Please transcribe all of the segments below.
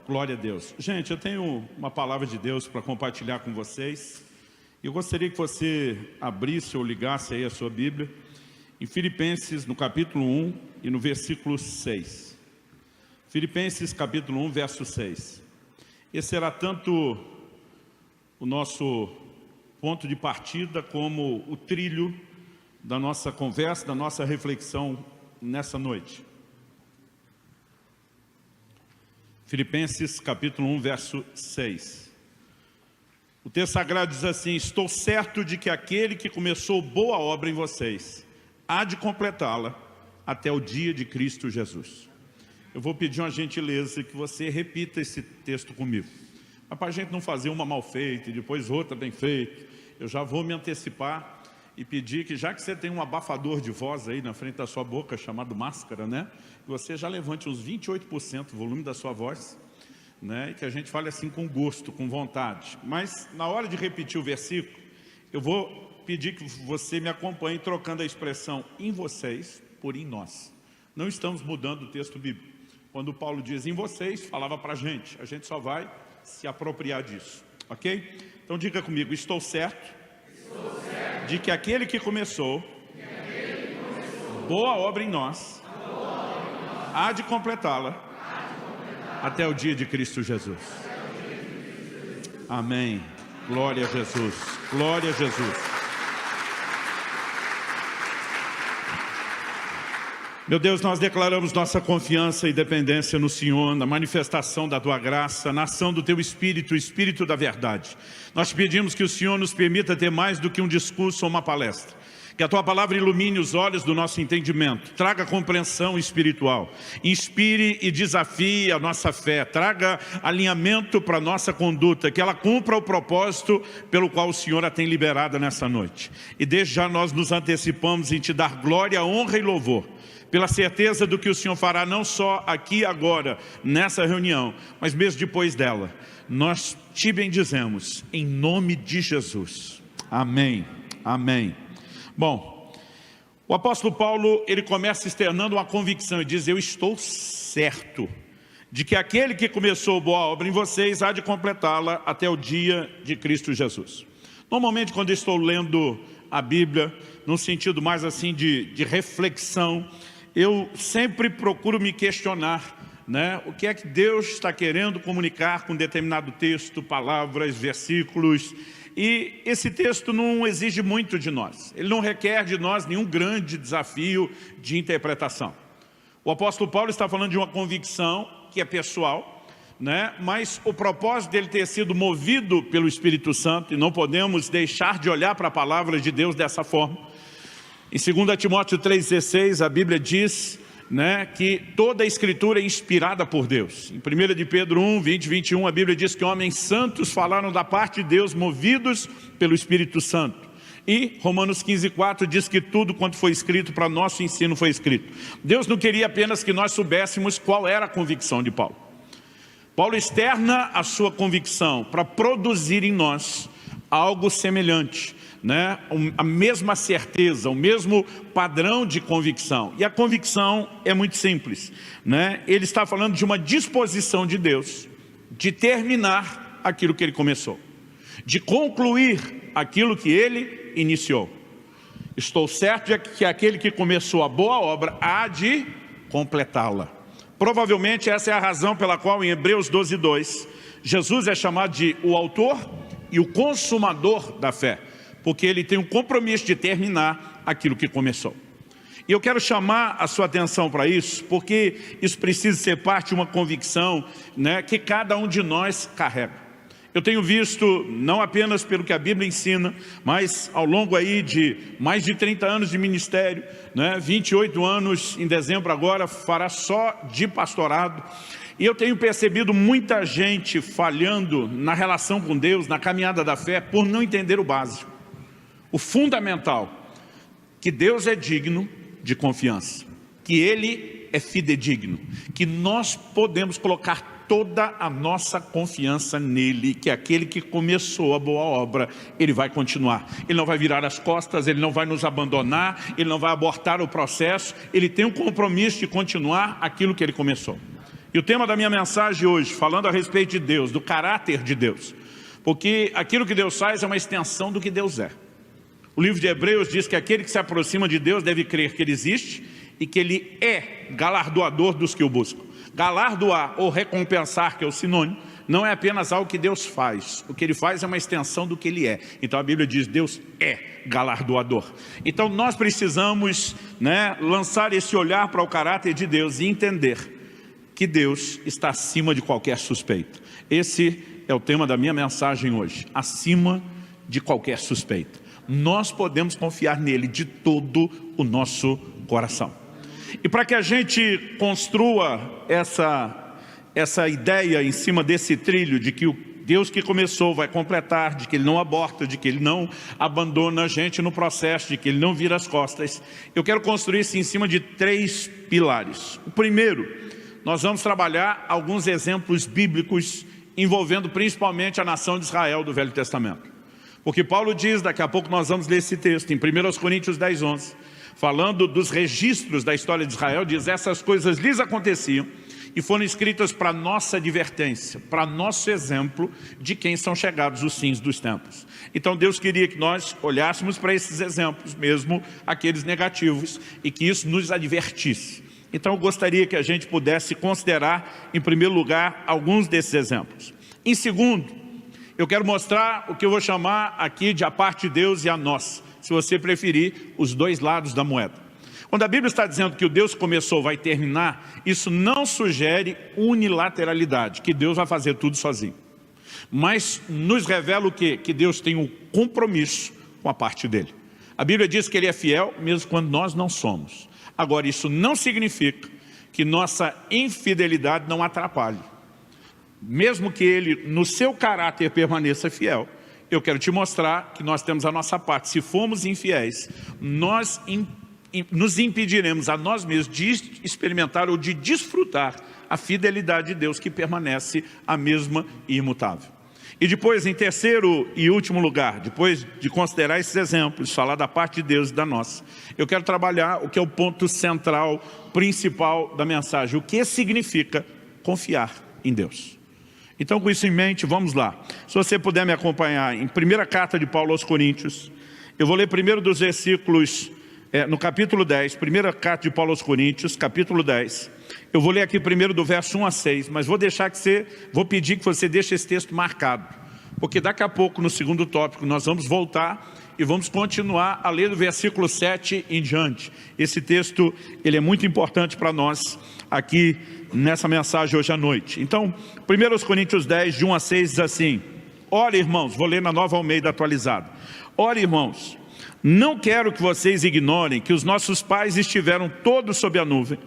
Glória a Deus. Gente, eu tenho uma palavra de Deus para compartilhar com vocês. Eu gostaria que você abrisse ou ligasse aí a sua Bíblia em Filipenses, no capítulo 1 e no versículo 6. Filipenses, capítulo 1, verso 6. Esse será tanto o nosso ponto de partida como o trilho da nossa conversa, da nossa reflexão nessa noite. Filipenses capítulo 1, verso 6. O texto sagrado diz assim: estou certo de que aquele que começou boa obra em vocês há de completá-la até o dia de Cristo Jesus. Eu vou pedir uma gentileza que você repita esse texto comigo. Mas para a gente não fazer uma mal feita e depois outra bem feita, eu já vou me antecipar e pedir que, já que você tem um abafador de voz aí na frente da sua boca, chamado máscara, né? Que você já levante uns 28% do volume da sua voz, né? E que a gente fale assim com gosto, com vontade. Mas na hora de repetir o versículo, eu vou pedir que você me acompanhe trocando a expressão em vocês por em nós. Não estamos mudando o texto bíblico. Quando Paulo diz em vocês, falava para a gente só vai se apropriar disso, ok? Então diga comigo: estou certo de que aquele que começou boa obra em nós há de completá-la até o dia de Cristo Jesus. Amém. Glória a Jesus. Glória a Jesus. Meu Deus, nós declaramos nossa confiança e dependência no Senhor, na manifestação da Tua graça, na ação do Teu Espírito, o Espírito da verdade. Nós pedimos que o Senhor nos permita ter mais do que um discurso ou uma palestra. Que a Tua palavra ilumine os olhos do nosso entendimento, traga compreensão espiritual, inspire e desafie a nossa fé, traga alinhamento para a nossa conduta, que ela cumpra o propósito pelo qual o Senhor a tem liberada nessa noite. E desde já nós nos antecipamos em Te dar glória, honra e louvor, pela certeza do que o Senhor fará não só aqui agora, nessa reunião, mas mesmo depois dela. Nós Te bendizemos, em nome de Jesus. Amém. Amém. Bom, o apóstolo Paulo, ele começa externando uma convicção e diz: eu estou certo de que aquele que começou boa obra em vocês há de completá-la até o dia de Cristo Jesus. Normalmente, quando eu estou lendo a Bíblia, num sentido mais assim de reflexão, eu sempre procuro me questionar, né? O que é que Deus está querendo comunicar com determinado texto, palavras, versículos. E esse texto não exige muito de nós. Ele não requer de nós nenhum grande desafio de interpretação. O apóstolo Paulo está falando de uma convicção que é pessoal, né? Mas o propósito dele ter sido movido pelo Espírito Santo, e não podemos deixar de olhar para a palavra de Deus dessa forma. Em 2 Timóteo 3,16, a Bíblia diz, né, que toda a Escritura é inspirada por Deus. Em 1 de Pedro 1, 20, 21, a Bíblia diz que homens santos falaram da parte de Deus, movidos pelo Espírito Santo. E Romanos 15,4 diz que tudo quanto foi escrito para nosso ensino foi escrito. Deus não queria apenas que nós soubéssemos qual era a convicção de Paulo. Paulo externa a sua convicção para produzir em nós algo semelhante, né? A mesma certeza, o mesmo padrão de convicção. E a convicção é muito simples, né? Ele está falando de uma disposição de Deus de terminar aquilo que Ele começou, de concluir aquilo que Ele iniciou. Estou certo de que aquele que começou a boa obra há de completá-la. Provavelmente essa é a razão pela qual em Hebreus 12:2 Jesus é chamado de o autor e o consumador da fé, porque ele tem um compromisso de terminar aquilo que começou. E eu quero chamar a sua atenção para isso, porque isso precisa ser parte de uma convicção, né, que cada um de nós carrega. Eu tenho visto, não apenas pelo que a Bíblia ensina, mas ao longo aí de mais de 30 anos de ministério, né, 28 anos em dezembro agora, fará só de pastorado. E eu tenho percebido muita gente falhando na relação com Deus, na caminhada da fé, por não entender o básico, o fundamental, que Deus é digno de confiança, que Ele é fidedigno, que nós podemos colocar toda a nossa confiança nele, que aquele que começou a boa obra, ele vai continuar. Ele não vai virar as costas, ele não vai nos abandonar, ele não vai abortar o processo, ele tem um compromisso de continuar aquilo que ele começou. E o tema da minha mensagem hoje, falando a respeito de Deus, do caráter de Deus. Porque aquilo que Deus faz é uma extensão do que Deus é. O livro de Hebreus diz que aquele que se aproxima de Deus deve crer que Ele existe e que Ele é galardoador dos que o buscam. Galardoar ou recompensar, que é o sinônimo, não é apenas algo que Deus faz. O que Ele faz é uma extensão do que Ele é. Então a Bíblia diz, Deus é galardoador. Então nós precisamos, lançar esse olhar para o caráter de Deus e entender que Deus está acima de qualquer suspeita. Esse é o tema da minha mensagem hoje. Acima de qualquer suspeita. Nós podemos confiar nele de todo o nosso coração. E para que a gente construa essa ideia em cima desse trilho de que o Deus que começou vai completar, de que Ele não aborta, de que Ele não abandona a gente no processo, de que Ele não vira as costas, eu quero construir isso em cima de 3 pilares. O primeiro, nós vamos trabalhar alguns exemplos bíblicos envolvendo principalmente a nação de Israel do Velho Testamento. Porque Paulo diz, daqui a pouco nós vamos ler esse texto, em 1 Coríntios 10, 11, falando dos registros da história de Israel, diz, essas coisas lhes aconteciam e foram escritas para nossa advertência, para nosso exemplo de quem são chegados os fins dos tempos. Então Deus queria que nós olhássemos para esses exemplos, mesmo aqueles negativos, e que isso nos advertisse. Então eu gostaria que a gente pudesse considerar, em primeiro lugar, alguns desses exemplos. Em segundo, eu quero mostrar o que eu vou chamar aqui de a parte de Deus e a nós, se você preferir, os 2 lados da moeda. Quando a Bíblia está dizendo que o Deus que começou vai terminar, isso não sugere unilateralidade, que Deus vai fazer tudo sozinho. Mas nos revela o quê? Que Deus tem um compromisso com a parte dele. A Bíblia diz que Ele é fiel, mesmo quando nós não somos. Agora, isso não significa que nossa infidelidade não atrapalhe. Mesmo que Ele, no seu caráter, permaneça fiel, eu quero te mostrar que nós temos a nossa parte. Se formos infiéis, nós nos impediremos a nós mesmos de experimentar ou de desfrutar a fidelidade de Deus que permanece a mesma e imutável. E depois, em terceiro e último lugar, depois de considerar esses exemplos, falar da parte de Deus e da nossa, eu quero trabalhar o que é o ponto central, principal da mensagem. O que significa confiar em Deus. Então, com isso em mente, vamos lá. Se você puder me acompanhar em 1ª carta de Paulo aos Coríntios, eu vou ler primeiro dos versículos, no capítulo 10, 1ª carta de Paulo aos Coríntios, capítulo 10. Eu vou ler aqui primeiro do verso 1 a 6, mas vou pedir que você deixe esse texto marcado, porque daqui a pouco, no segundo tópico, nós vamos voltar e vamos continuar a ler do versículo 7 em diante. Esse texto, ele é muito importante para nós aqui nessa mensagem hoje à noite. Então, 1 Coríntios 10, de 1 a 6, diz assim, ora irmãos, vou ler na Nova Almeida atualizada, ora irmãos, não quero que vocês ignorem que os nossos pais estiveram todos sob a nuvem,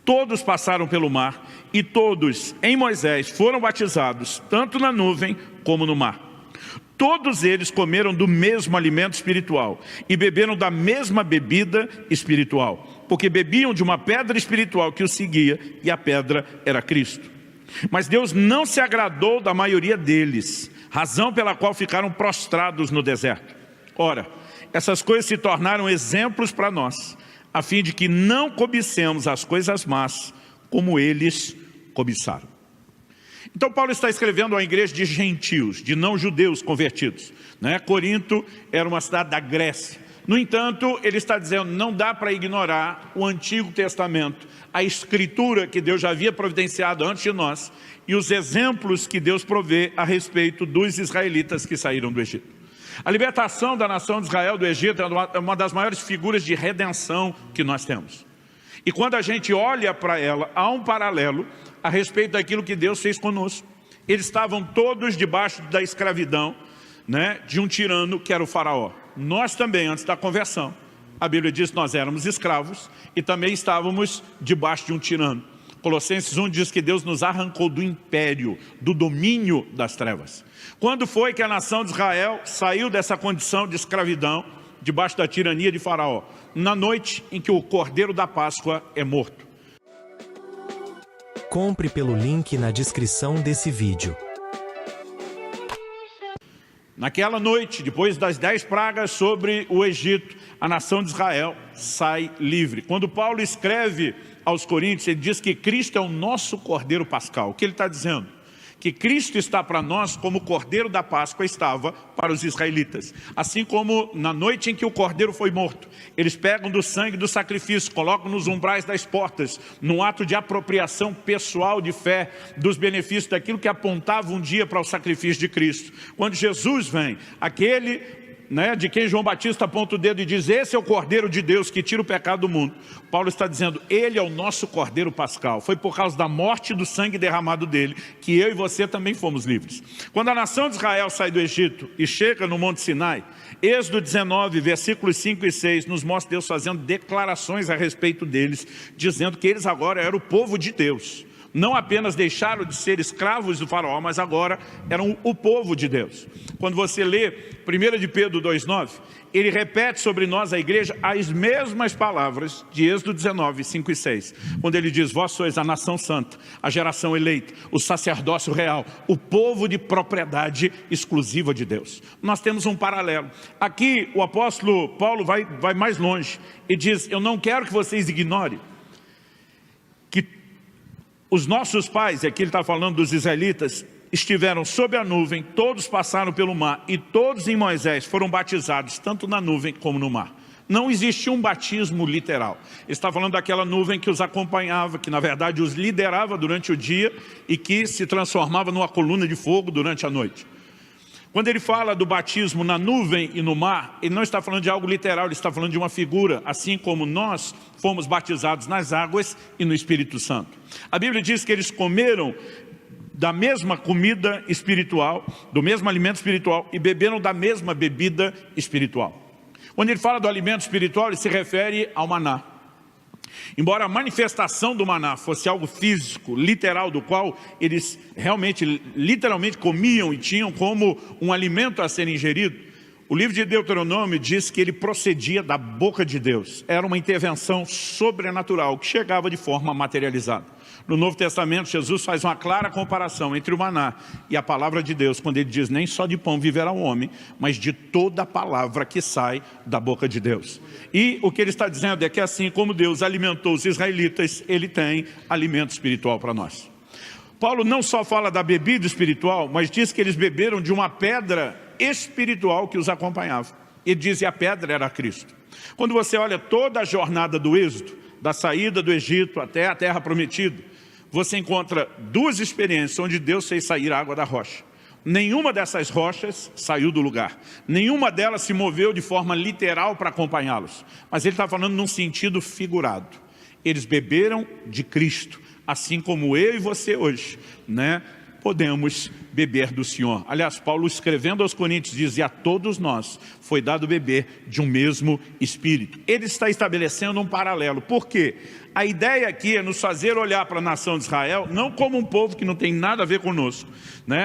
todos passaram pelo mar e todos em Moisés foram batizados, tanto na nuvem como no mar. Todos eles comeram do mesmo alimento espiritual e beberam da mesma bebida espiritual, porque bebiam de uma pedra espiritual que os seguia e a pedra era Cristo. Mas Deus não se agradou da maioria deles, razão pela qual ficaram prostrados no deserto. Ora, essas coisas se tornaram exemplos para nós, a fim de que não cobicemos as coisas más como eles cobiçaram. Então Paulo está escrevendo à igreja de gentios, de não-judeus convertidos. Corinto era uma cidade da Grécia. No entanto, ele está dizendo, não dá para ignorar o Antigo Testamento, a escritura que Deus já havia providenciado antes de nós, e os exemplos que Deus provê a respeito dos israelitas que saíram do Egito. A libertação da nação de Israel do Egito é uma das maiores figuras de redenção que nós temos. E quando a gente olha para ela, há um paralelo a respeito daquilo que Deus fez conosco. Eles estavam todos debaixo da escravidão, de um tirano que era o faraó. Nós também, antes da conversão, a Bíblia diz que nós éramos escravos e também estávamos debaixo de um tirano. Colossenses 1 diz que Deus nos arrancou do império, do domínio das trevas. Quando foi que a nação de Israel saiu dessa condição de escravidão, debaixo da tirania de Faraó? Na noite em que o Cordeiro da Páscoa é morto. Compre pelo link na descrição desse vídeo. Naquela noite, depois das 10 pragas sobre o Egito, a nação de Israel sai livre. Quando Paulo escreve aos Coríntios, ele diz que Cristo é o nosso Cordeiro Pascal. O que ele está dizendo? Que Cristo está para nós como o Cordeiro da Páscoa estava para os israelitas. Assim como na noite em que o Cordeiro foi morto, eles pegam do sangue do sacrifício, colocam nos umbrais das portas, num ato de apropriação pessoal de fé, dos benefícios daquilo que apontava um dia para o sacrifício de Cristo. Quando Jesus vem, aquele de quem João Batista aponta o dedo e diz: esse é o Cordeiro de Deus que tira o pecado do mundo. Paulo está dizendo: ele é o nosso Cordeiro Pascal. Foi por causa da morte e do sangue derramado dele que eu e você também fomos livres. Quando a nação de Israel sai do Egito e chega no Monte Sinai, Êxodo 19, versículos 5 e 6, nos mostra Deus fazendo declarações a respeito deles, dizendo que eles agora eram o povo de Deus. Não apenas deixaram de ser escravos do faraó, mas agora eram o povo de Deus. Quando você lê 1 de Pedro 2,9, ele repete sobre nós, a igreja, as mesmas palavras de Êxodo 19, 5 e 6. Quando ele diz: vós sois a nação santa, a geração eleita, o sacerdócio real, o povo de propriedade exclusiva de Deus. Nós temos um paralelo. Aqui o apóstolo Paulo vai mais longe e diz: eu não quero que vocês ignorem que os nossos pais, aqui ele está falando dos israelitas, estiveram sob a nuvem, todos passaram pelo mar e todos em Moisés foram batizados, tanto na nuvem como no mar. Não existe um batismo literal. Ele está falando daquela nuvem que os acompanhava, que na verdade os liderava durante o dia e que se transformava numa coluna de fogo durante a noite. Quando ele fala do batismo na nuvem e no mar, ele não está falando de algo literal, ele está falando de uma figura, assim como nós fomos batizados nas águas e no Espírito Santo. A Bíblia diz que eles comeram da mesma comida espiritual, do mesmo alimento espiritual, e beberam da mesma bebida espiritual. Quando ele fala do alimento espiritual, ele se refere ao maná. Embora a manifestação do maná fosse algo físico, literal, do qual eles realmente, literalmente comiam e tinham como um alimento a ser ingerido, o livro de Deuteronômio diz que ele procedia da boca de Deus. Era uma intervenção sobrenatural que chegava de forma materializada. No Novo Testamento, Jesus faz uma clara comparação entre o maná e a palavra de Deus, quando ele diz: nem só de pão viverá o homem, mas de toda a palavra que sai da boca de Deus. E o que ele está dizendo é que assim como Deus alimentou os israelitas, ele tem alimento espiritual para nós. Paulo não só fala da bebida espiritual, mas diz que eles beberam de uma pedra espiritual que os acompanhava. Ele diz que a pedra era Cristo. Quando você olha toda a jornada do Êxodo, da saída do Egito até a terra prometida, você encontra duas experiências onde Deus fez sair a água da rocha. Nenhuma dessas rochas saiu do lugar. Nenhuma delas se moveu de forma literal para acompanhá-los. Mas ele está falando num sentido figurado. Eles beberam de Cristo, assim como eu e você hoje, podemos beber do Senhor. Aliás, Paulo escrevendo aos Coríntios diz: e a todos nós foi dado beber de um mesmo Espírito. Ele está estabelecendo um paralelo. Por quê? A ideia aqui é nos fazer olhar para a nação de Israel, não como um povo que não tem nada a ver conosco,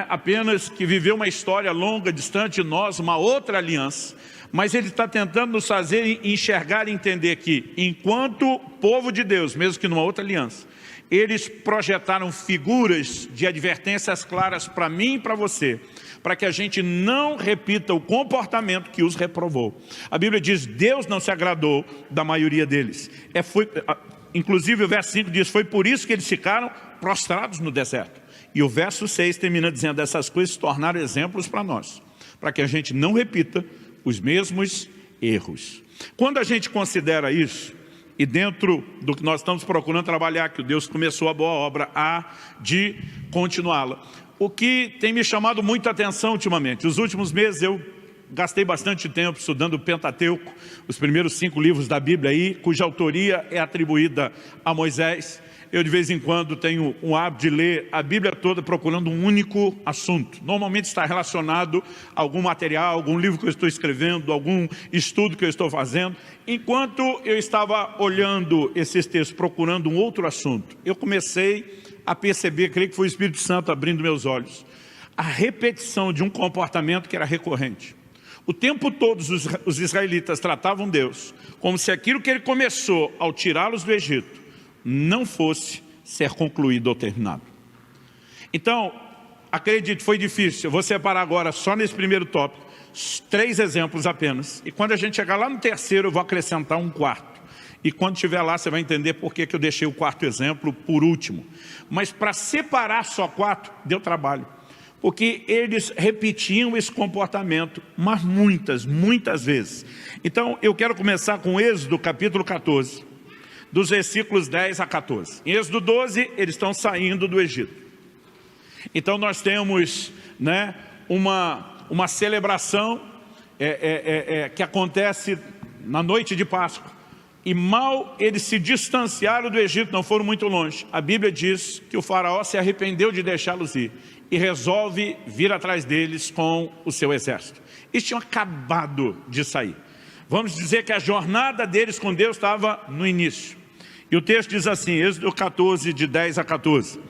apenas que viveu uma história longa, distante de nós, uma outra aliança. Mas ele está tentando nos fazer enxergar e entender que, enquanto povo de Deus, mesmo que numa outra aliança, eles projetaram figuras de advertências claras para mim e para você, para que a gente não repita o comportamento que os reprovou. A Bíblia diz: Deus não se agradou da maioria deles. Inclusive o verso 5 diz: foi por isso que eles ficaram prostrados no deserto. E o verso 6 termina dizendo: essas coisas se tornaram exemplos para nós, para que a gente não repita os mesmos erros. Quando a gente considera isso, e dentro do que nós estamos procurando trabalhar, que Deus começou a boa obra, há de continuá-la. O que tem me chamado muita atenção ultimamente, os últimos meses eu gastei bastante tempo estudando o Pentateuco, os primeiros 5 livros da Bíblia aí, cuja autoria é atribuída a Moisés. Eu de vez em quando tenho um hábito de ler a Bíblia toda procurando um único assunto. Normalmente está relacionado a algum material, algum livro que eu estou escrevendo, algum estudo que eu estou fazendo. Enquanto eu estava olhando esses textos, procurando um outro assunto, eu comecei a perceber, creio que foi o Espírito Santo abrindo meus olhos, a repetição de um comportamento que era recorrente. O tempo todo os israelitas tratavam Deus como se aquilo que ele começou ao tirá-los do Egito não fosse ser concluído ou terminado. Então, acredite, foi difícil. Eu vou separar agora, só nesse primeiro tópico, 3 exemplos apenas. E quando a gente chegar lá no terceiro, eu vou acrescentar um quarto. E quando estiver lá, você vai entender por que eu deixei o quarto exemplo por último. Mas para separar só 4, deu trabalho. Porque eles repetiam esse comportamento, mas muitas vezes. Então, eu quero começar com Êxodo capítulo 14, dos versículos 10 a 14. Em Êxodo 12, eles estão saindo do Egito. Então, nós temos, né, uma celebração que acontece na noite de Páscoa. E mal eles se distanciaram do Egito, não foram muito longe. A Bíblia diz que o faraó se arrependeu de deixá-los ir e resolve vir atrás deles com o seu exército. Eles tinham acabado de sair. Vamos dizer que a jornada deles com Deus estava no início. E o texto diz assim, Êxodo 14, de 10 a 14.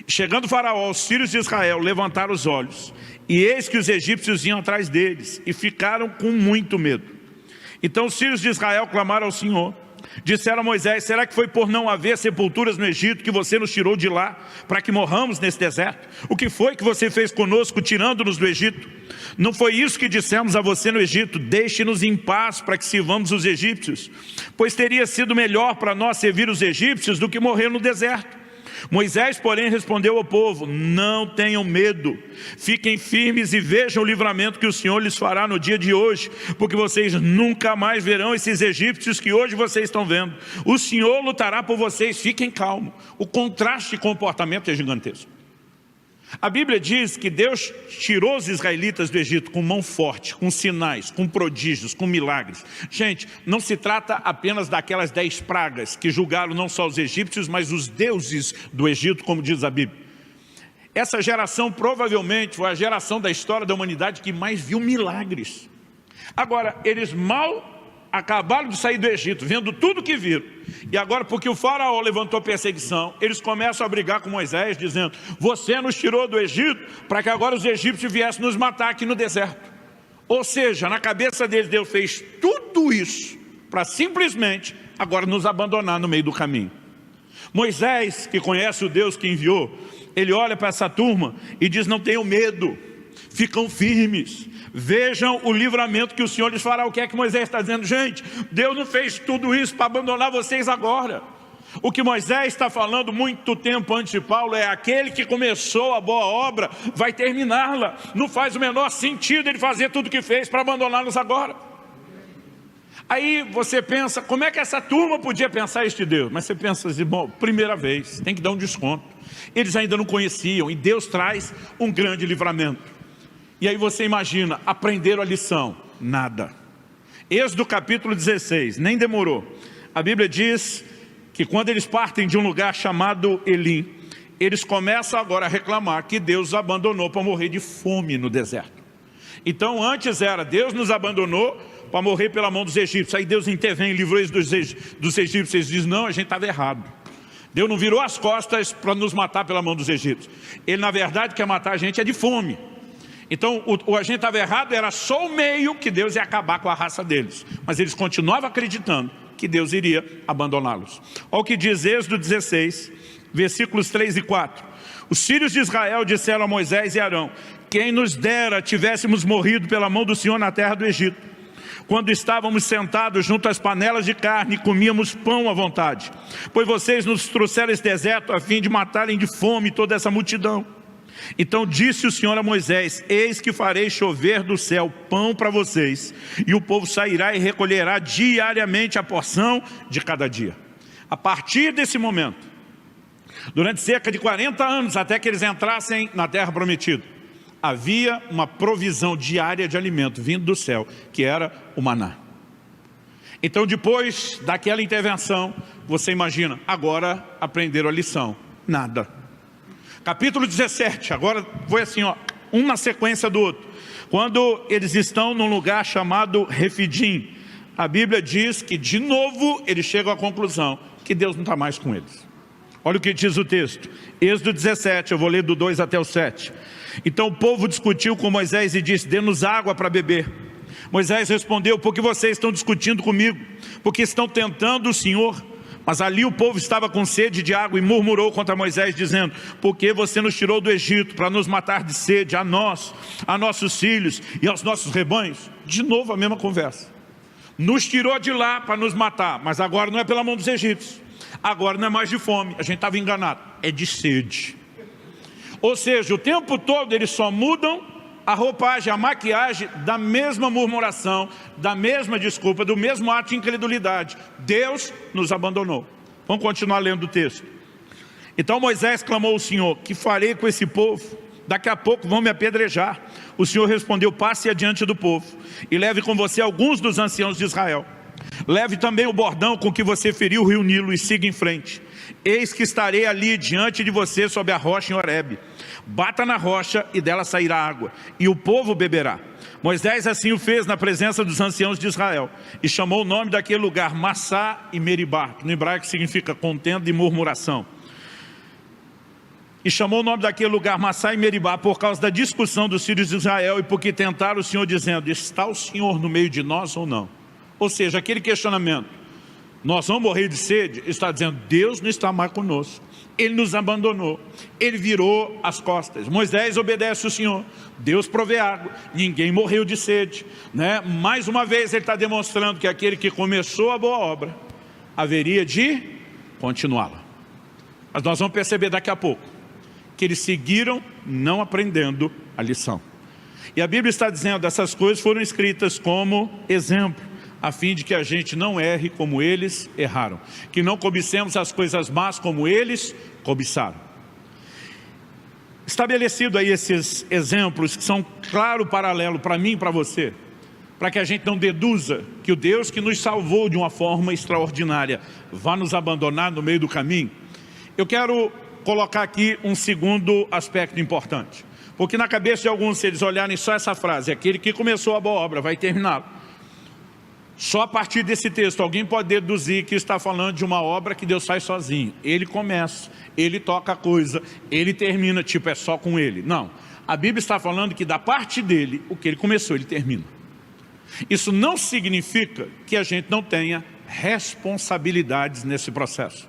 Chegando o faraó, os filhos de Israel levantaram os olhos, e eis que os egípcios iam atrás deles, e ficaram com muito medo. Então os filhos de Israel clamaram ao Senhor, disseram a Moisés, será que foi por não haver sepulturas no Egito que você nos tirou de lá, para que morramos nesse deserto? O que foi que você fez conosco, tirando-nos do Egito? Não foi isso que dissemos a você no Egito, deixe-nos em paz para que sirvamos os egípcios, pois teria sido melhor para nós servir os egípcios do que morrer no deserto. Moisés, porém, respondeu ao povo, não tenham medo, fiquem firmes e vejam o livramento que o Senhor lhes fará no dia de hoje, porque vocês nunca mais verão esses egípcios que hoje vocês estão vendo. O Senhor lutará por vocês, fiquem calmos. O contraste de comportamento é gigantesco. A Bíblia diz que Deus tirou os israelitas do Egito com mão forte, com sinais, com prodígios, com milagres. Gente, não se trata apenas daquelas 10 pragas que julgaram não só os egípcios, mas os deuses do Egito, como diz a Bíblia. Essa geração provavelmente foi a geração da história da humanidade que mais viu milagres. Agora, eles mal acabaram de sair do Egito, vendo tudo que viram. E agora, porque o faraó levantou perseguição, eles começam a brigar com Moisés, dizendo, você nos tirou do Egito, para que agora os egípcios viessem nos matar aqui no deserto. Ou seja, na cabeça deles, Deus fez tudo isso, para simplesmente agora nos abandonar no meio do caminho. Moisés, que conhece o Deus que enviou, ele olha para essa turma e diz, não tenham medo, ficam firmes, vejam o livramento que o Senhor lhes fará. O que é que Moisés está dizendo? Gente, Deus não fez tudo isso para abandonar vocês agora. O que Moisés está falando muito tempo antes de Paulo é aquele que começou a boa obra, vai terminá-la. Não faz o menor sentido ele fazer tudo o que fez para abandoná-los agora. Aí você pensa, como é que essa turma podia pensar isso de Deus? Mas você pensa assim, bom, primeira vez, tem que dar um desconto. Eles ainda não conheciam e Deus traz um grande livramento. E aí você imagina, aprenderam a lição? Nada. Êxodo capítulo 16, nem demorou. A Bíblia diz que quando eles partem de um lugar chamado Elim, eles começam agora a reclamar que Deus os abandonou para morrer de fome no deserto. Então antes era, Deus nos abandonou para morrer pela mão dos egípcios. Aí Deus intervém, livrou eles dos egípcios. Eles dizem, não, a gente estava errado. Deus não virou as costas para nos matar pela mão dos egípcios. Ele na verdade quer matar a gente é de fome. Então, a gente estava errado, era só o meio que Deus ia acabar com a raça deles. Mas eles continuavam acreditando que Deus iria abandoná-los. Olha o que diz Êxodo 16, versículos 3 e 4. Os filhos de Israel disseram a Moisés e Arão, quem nos dera tivéssemos morrido pela mão do Senhor na terra do Egito, quando estávamos sentados junto às panelas de carne e comíamos pão à vontade. Pois vocês nos trouxeram esse deserto a fim de matarem de fome toda essa multidão. Então disse o Senhor a Moisés, eis que farei chover do céu pão para vocês, e o povo sairá e recolherá diariamente a porção de cada dia. A partir desse momento, durante cerca de 40 anos, até que eles entrassem na terra prometida, havia uma provisão diária de alimento vindo do céu, que era o maná. Então depois daquela intervenção, você imagina, agora aprenderam a lição, nada. Capítulo 17, agora foi assim, ó, um na sequência do outro. Quando eles estão num lugar chamado Refidim, a Bíblia diz que de novo eles chegam à conclusão que Deus não está mais com eles. Olha o que diz o texto, Êxodo 17, eu vou ler do 2 até o 7. Então o povo discutiu com Moisés e disse, dê-nos água para beber. Moisés respondeu, por que vocês estão discutindo comigo? Porque estão tentando o Senhor. Mas ali o povo estava com sede de água e murmurou contra Moisés, dizendo, por que você nos tirou do Egito para nos matar de sede, a nós, a nossos filhos e aos nossos rebanhos? De novo a mesma conversa. nos tirou de lá para nos matar, mas agora não é pela mão dos egípcios, agora não é mais de fome, a gente estava enganado, é de sede. Ou seja, o tempo todo eles só mudam a roupagem, a maquiagem da mesma murmuração, da mesma desculpa, do mesmo ato de incredulidade. Deus nos abandonou. Vamos continuar lendo o texto. Então Moisés clamou ao Senhor: que farei com esse povo? Daqui a pouco vão me apedrejar. O Senhor respondeu: passe adiante do povo e leve com você alguns dos anciãos de Israel. Leve também o bordão com que você feriu o rio Nilo e siga em frente. Eis que estarei ali diante de você sob a rocha em Horebe. Bata na rocha e dela sairá água, e o povo beberá. Moisés assim o fez na presença dos anciãos de Israel, e chamou o nome daquele lugar Massá e Meribá, que no hebraico significa contenda e murmuração. E chamou o nome daquele lugar Massá e Meribá por causa da discussão dos filhos de Israel e porque tentaram o Senhor dizendo: está o Senhor no meio de nós ou não? Ou seja, aquele questionamento: nós vamos morrer de sede? Está dizendo: Deus não está mais conosco. Ele nos abandonou, ele virou as costas. Moisés obedece o Senhor, Deus provê água, ninguém morreu de sede, né? Mais uma vez ele está demonstrando que aquele que começou a boa obra haveria de continuá-la. Mas nós vamos perceber daqui a pouco que eles seguiram não aprendendo a lição. E a Bíblia está dizendo: essas coisas foram escritas como exemplo, a fim de que a gente não erre como eles erraram, que não cobicemos as coisas más como eles cobiçaram. Estabelecido aí esses exemplos que são claro paralelo para mim e para você, para que a gente não deduza que o Deus que nos salvou de uma forma extraordinária vá nos abandonar no meio do caminho, eu quero colocar aqui um segundo aspecto importante, porque na cabeça de alguns, se eles olharem só essa frase: aquele que começou a boa obra vai terminá-la, só a partir desse texto alguém pode deduzir que está falando de uma obra que Deus faz sozinho. Ele começa, ele toca a coisa, ele termina, tipo, é só com ele. Não, a Bíblia está falando que da parte dele, o que ele começou, ele termina. Isso não significa que a gente não tenha responsabilidades nesse processo.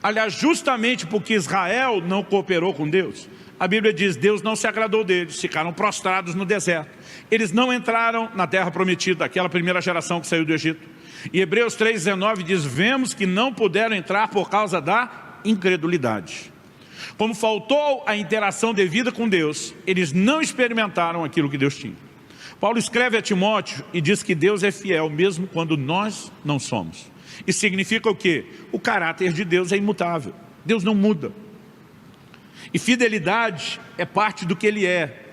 Aliás, justamente porque Israel não cooperou com Deus, a Bíblia diz: Deus não se agradou deles, ficaram prostrados no deserto. Eles não entraram na terra prometida, aquela primeira geração que saiu do Egito. E Hebreus 3,19 diz: vemos que não puderam entrar por causa da incredulidade. Como faltou a interação devida com Deus, eles não experimentaram aquilo que Deus tinha. Paulo escreve a Timóteo e diz que Deus é fiel mesmo quando nós não somos. Isso significa o quê? O caráter de Deus é imutável. Deus não muda. E fidelidade é parte do que Ele é.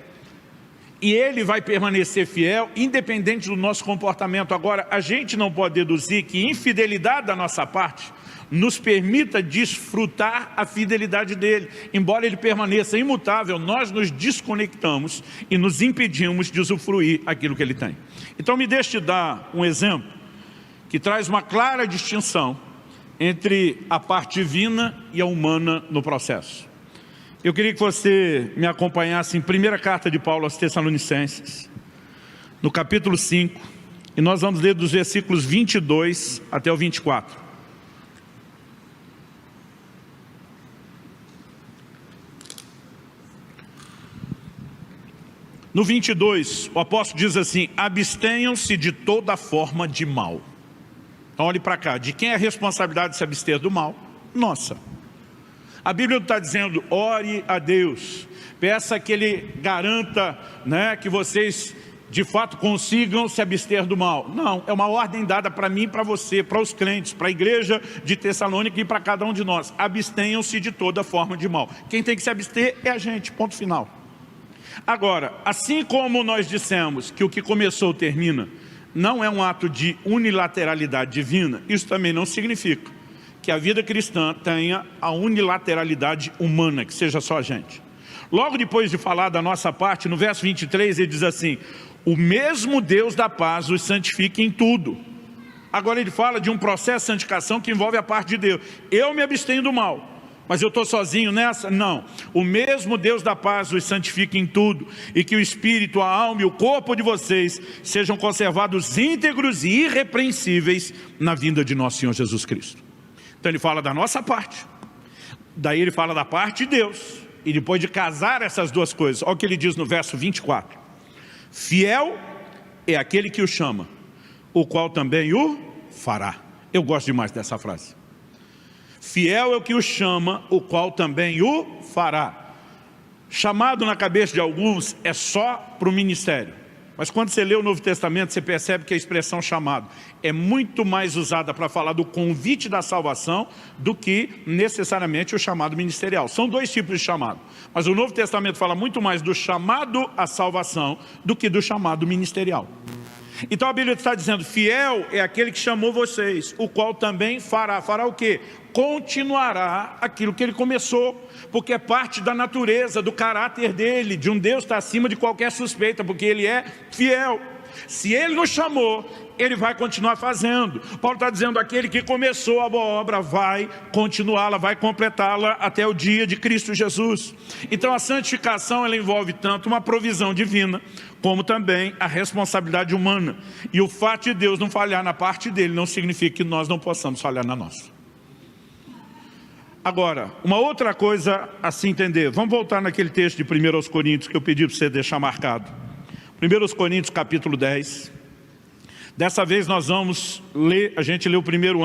E Ele vai permanecer fiel independente do nosso comportamento. Agora, a gente não pode deduzir que infidelidade da nossa parte nos permita desfrutar a fidelidade dEle. Embora Ele permaneça imutável, nós nos desconectamos e nos impedimos de usufruir aquilo que Ele tem. Então me deixe dar um exemplo que traz uma clara distinção entre a parte divina e a humana no processo. Eu queria que você me acompanhasse em primeira carta de Paulo aos Tessalonicenses, no capítulo 5, e nós vamos ler dos versículos 22 até o 24. No 22, o apóstolo diz assim: abstenham-se de toda forma de mal. Então olhe para cá, de quem é a responsabilidade de se abster do mal? Nossa. A Bíblia não está dizendo: ore a Deus, peça que Ele garanta, né, que vocês de fato consigam se abster do mal. Não, é uma ordem dada para mim e para você, para os crentes, para a igreja de Tessalônica e para cada um de nós. Abstenham-se de toda forma de mal. Quem tem que se abster é a gente, ponto final. Agora, assim como nós dissemos que o que começou termina, não é um ato de unilateralidade divina, isso também não significa que a vida cristã tenha a unilateralidade humana, que seja só a gente. Logo depois de falar da nossa parte, no verso 23 ele diz assim: o mesmo Deus da paz os santifique em tudo. Agora ele fala de um processo de santificação que envolve a parte de Deus. Eu me abstenho do mal, mas eu estou sozinho nessa? Não. O mesmo Deus da paz os santifique em tudo, e que o espírito, a alma e o corpo de vocês sejam conservados íntegros e irrepreensíveis na vinda de nosso Senhor Jesus Cristo. Então ele fala da nossa parte, daí ele fala da parte de Deus, e depois de casar essas duas coisas, olha o que ele diz no verso 24: fiel é aquele que o chama, o qual também o fará. Eu gosto demais dessa frase. Fiel é o que o chama, o qual também o fará. Chamado na cabeça de alguns é só para o ministério. Mas quando você lê o Novo Testamento, você percebe que a expressão chamado é muito mais usada para falar do convite da salvação do que necessariamente o chamado ministerial. São dois tipos de chamado. Mas o Novo Testamento fala muito mais do chamado à salvação do que do chamado ministerial. Então a Bíblia está dizendo, fiel é aquele que chamou vocês, o qual também fará. Fará o quê? Continuará aquilo que ele começou, porque é parte da natureza, do caráter dele, de um Deus que está acima de qualquer suspeita, porque ele é fiel. Se ele nos chamou, ele vai continuar fazendo. Paulo está dizendo, aquele que começou a boa obra vai continuá-la, vai completá-la até o dia de Cristo Jesus. Então a santificação, ela envolve tanto uma provisão divina, como também a responsabilidade humana. E o fato de Deus não falhar na parte dele, não significa que nós não possamos falhar na nossa. Agora, uma outra coisa a se entender. Vamos voltar naquele texto de 1 Coríntios que eu pedi para você deixar marcado. 1 Coríntios capítulo 10. Dessa vez nós vamos ler, a gente leu primeiro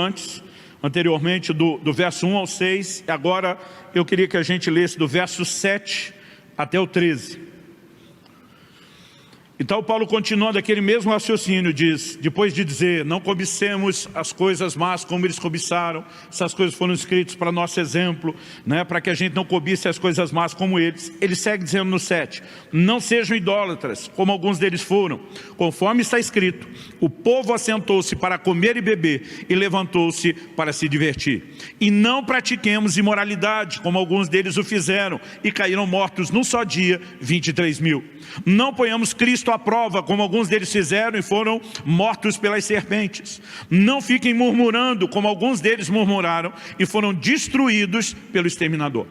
anteriormente do verso 1 ao 6. Agora eu queria que a gente lesse do verso 7 até o 13. Então Paulo continua daquele mesmo raciocínio, diz, depois de dizer, não cobicemos as coisas más como eles cobiçaram, essas coisas foram escritas para nosso exemplo, né, para que a gente não cobice as coisas más como eles. Ele segue dizendo no 7, não sejam idólatras, como alguns deles foram, conforme está escrito, o povo assentou-se para comer e beber, e levantou-se para se divertir. E não pratiquemos imoralidade, como alguns deles o fizeram, e caíram mortos num só dia, 23 mil. Não ponhamos Cristo à prova, como alguns deles fizeram e foram mortos pelas serpentes. Não fiquem murmurando, como alguns deles murmuraram e foram destruídos pelo exterminador.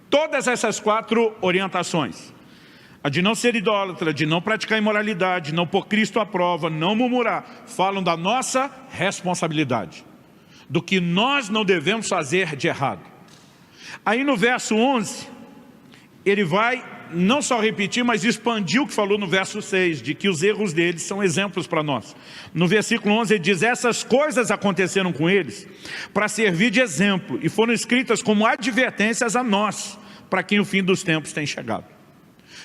Todas essas 4 orientações, a de não ser idólatra, de não praticar imoralidade, não pôr Cristo à prova, não murmurar, falam da nossa responsabilidade, do que nós não devemos fazer de errado. Aí no verso 11, ele vai não só repetir, mas expandir o que falou no verso 6, de que os erros deles são exemplos para nós. No versículo 11 ele diz, essas coisas aconteceram com eles para servir de exemplo e foram escritas como advertências a nós, para quem o fim dos tempos tem chegado.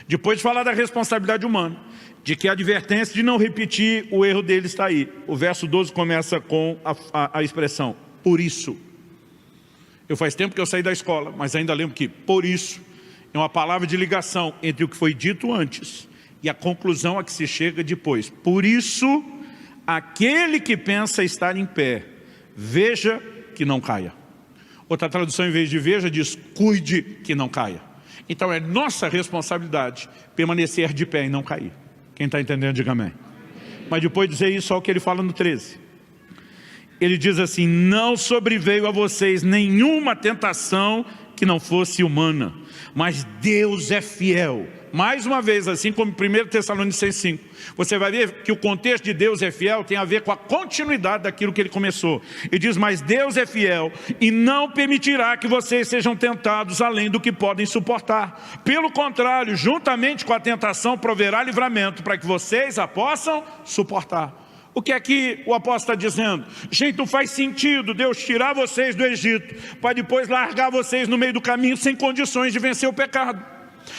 Depois de falar da responsabilidade humana, de que a advertência de não repetir o erro deles está aí. O verso 12 começa com a expressão, por isso. Eu faz tempo que eu saí da escola, mas ainda lembro que, por isso, é uma palavra de ligação entre o que foi dito antes e a conclusão a que se chega depois. Por isso, aquele que pensa estar em pé, veja que não caia. Outra tradução, em vez de veja, diz cuide que não caia. Então é nossa responsabilidade permanecer de pé e não cair. Quem está entendendo, diga amém. Mas depois de dizer isso, olha o que ele fala no 13. Ele diz assim, não sobreveio a vocês nenhuma tentação que não fosse humana, mas Deus é fiel. Mais uma vez, assim como em 1 Tessalonicenses 5, você vai ver que o contexto de Deus é fiel tem a ver com a continuidade daquilo que ele começou. Ele diz, mas Deus é fiel e não permitirá que vocês sejam tentados além do que podem suportar. Pelo contrário, juntamente com a tentação proverá livramento para que vocês a possam suportar. O que é que o apóstolo está dizendo? Gente, não faz sentido Deus tirar vocês do Egito para depois largar vocês no meio do caminho sem condições de vencer o pecado.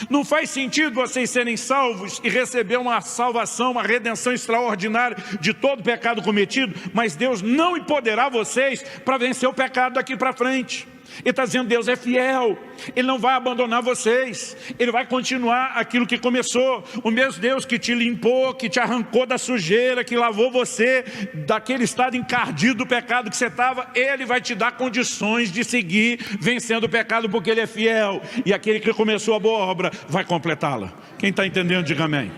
Não faz sentido vocês serem salvos e receber uma salvação, uma redenção extraordinária de todo pecado cometido, mas Deus não empoderar vocês para vencer o pecado daqui para frente. Ele está dizendo, Deus é fiel, Ele não vai abandonar vocês, Ele vai continuar aquilo que começou. O mesmo Deus que te limpou, que te arrancou da sujeira, que lavou você daquele estado encardido do pecado que você estava, Ele vai te dar condições de seguir vencendo o pecado, porque Ele é fiel. E aquele que começou a boa obra vai completá-la. Quem está entendendo, diga amém.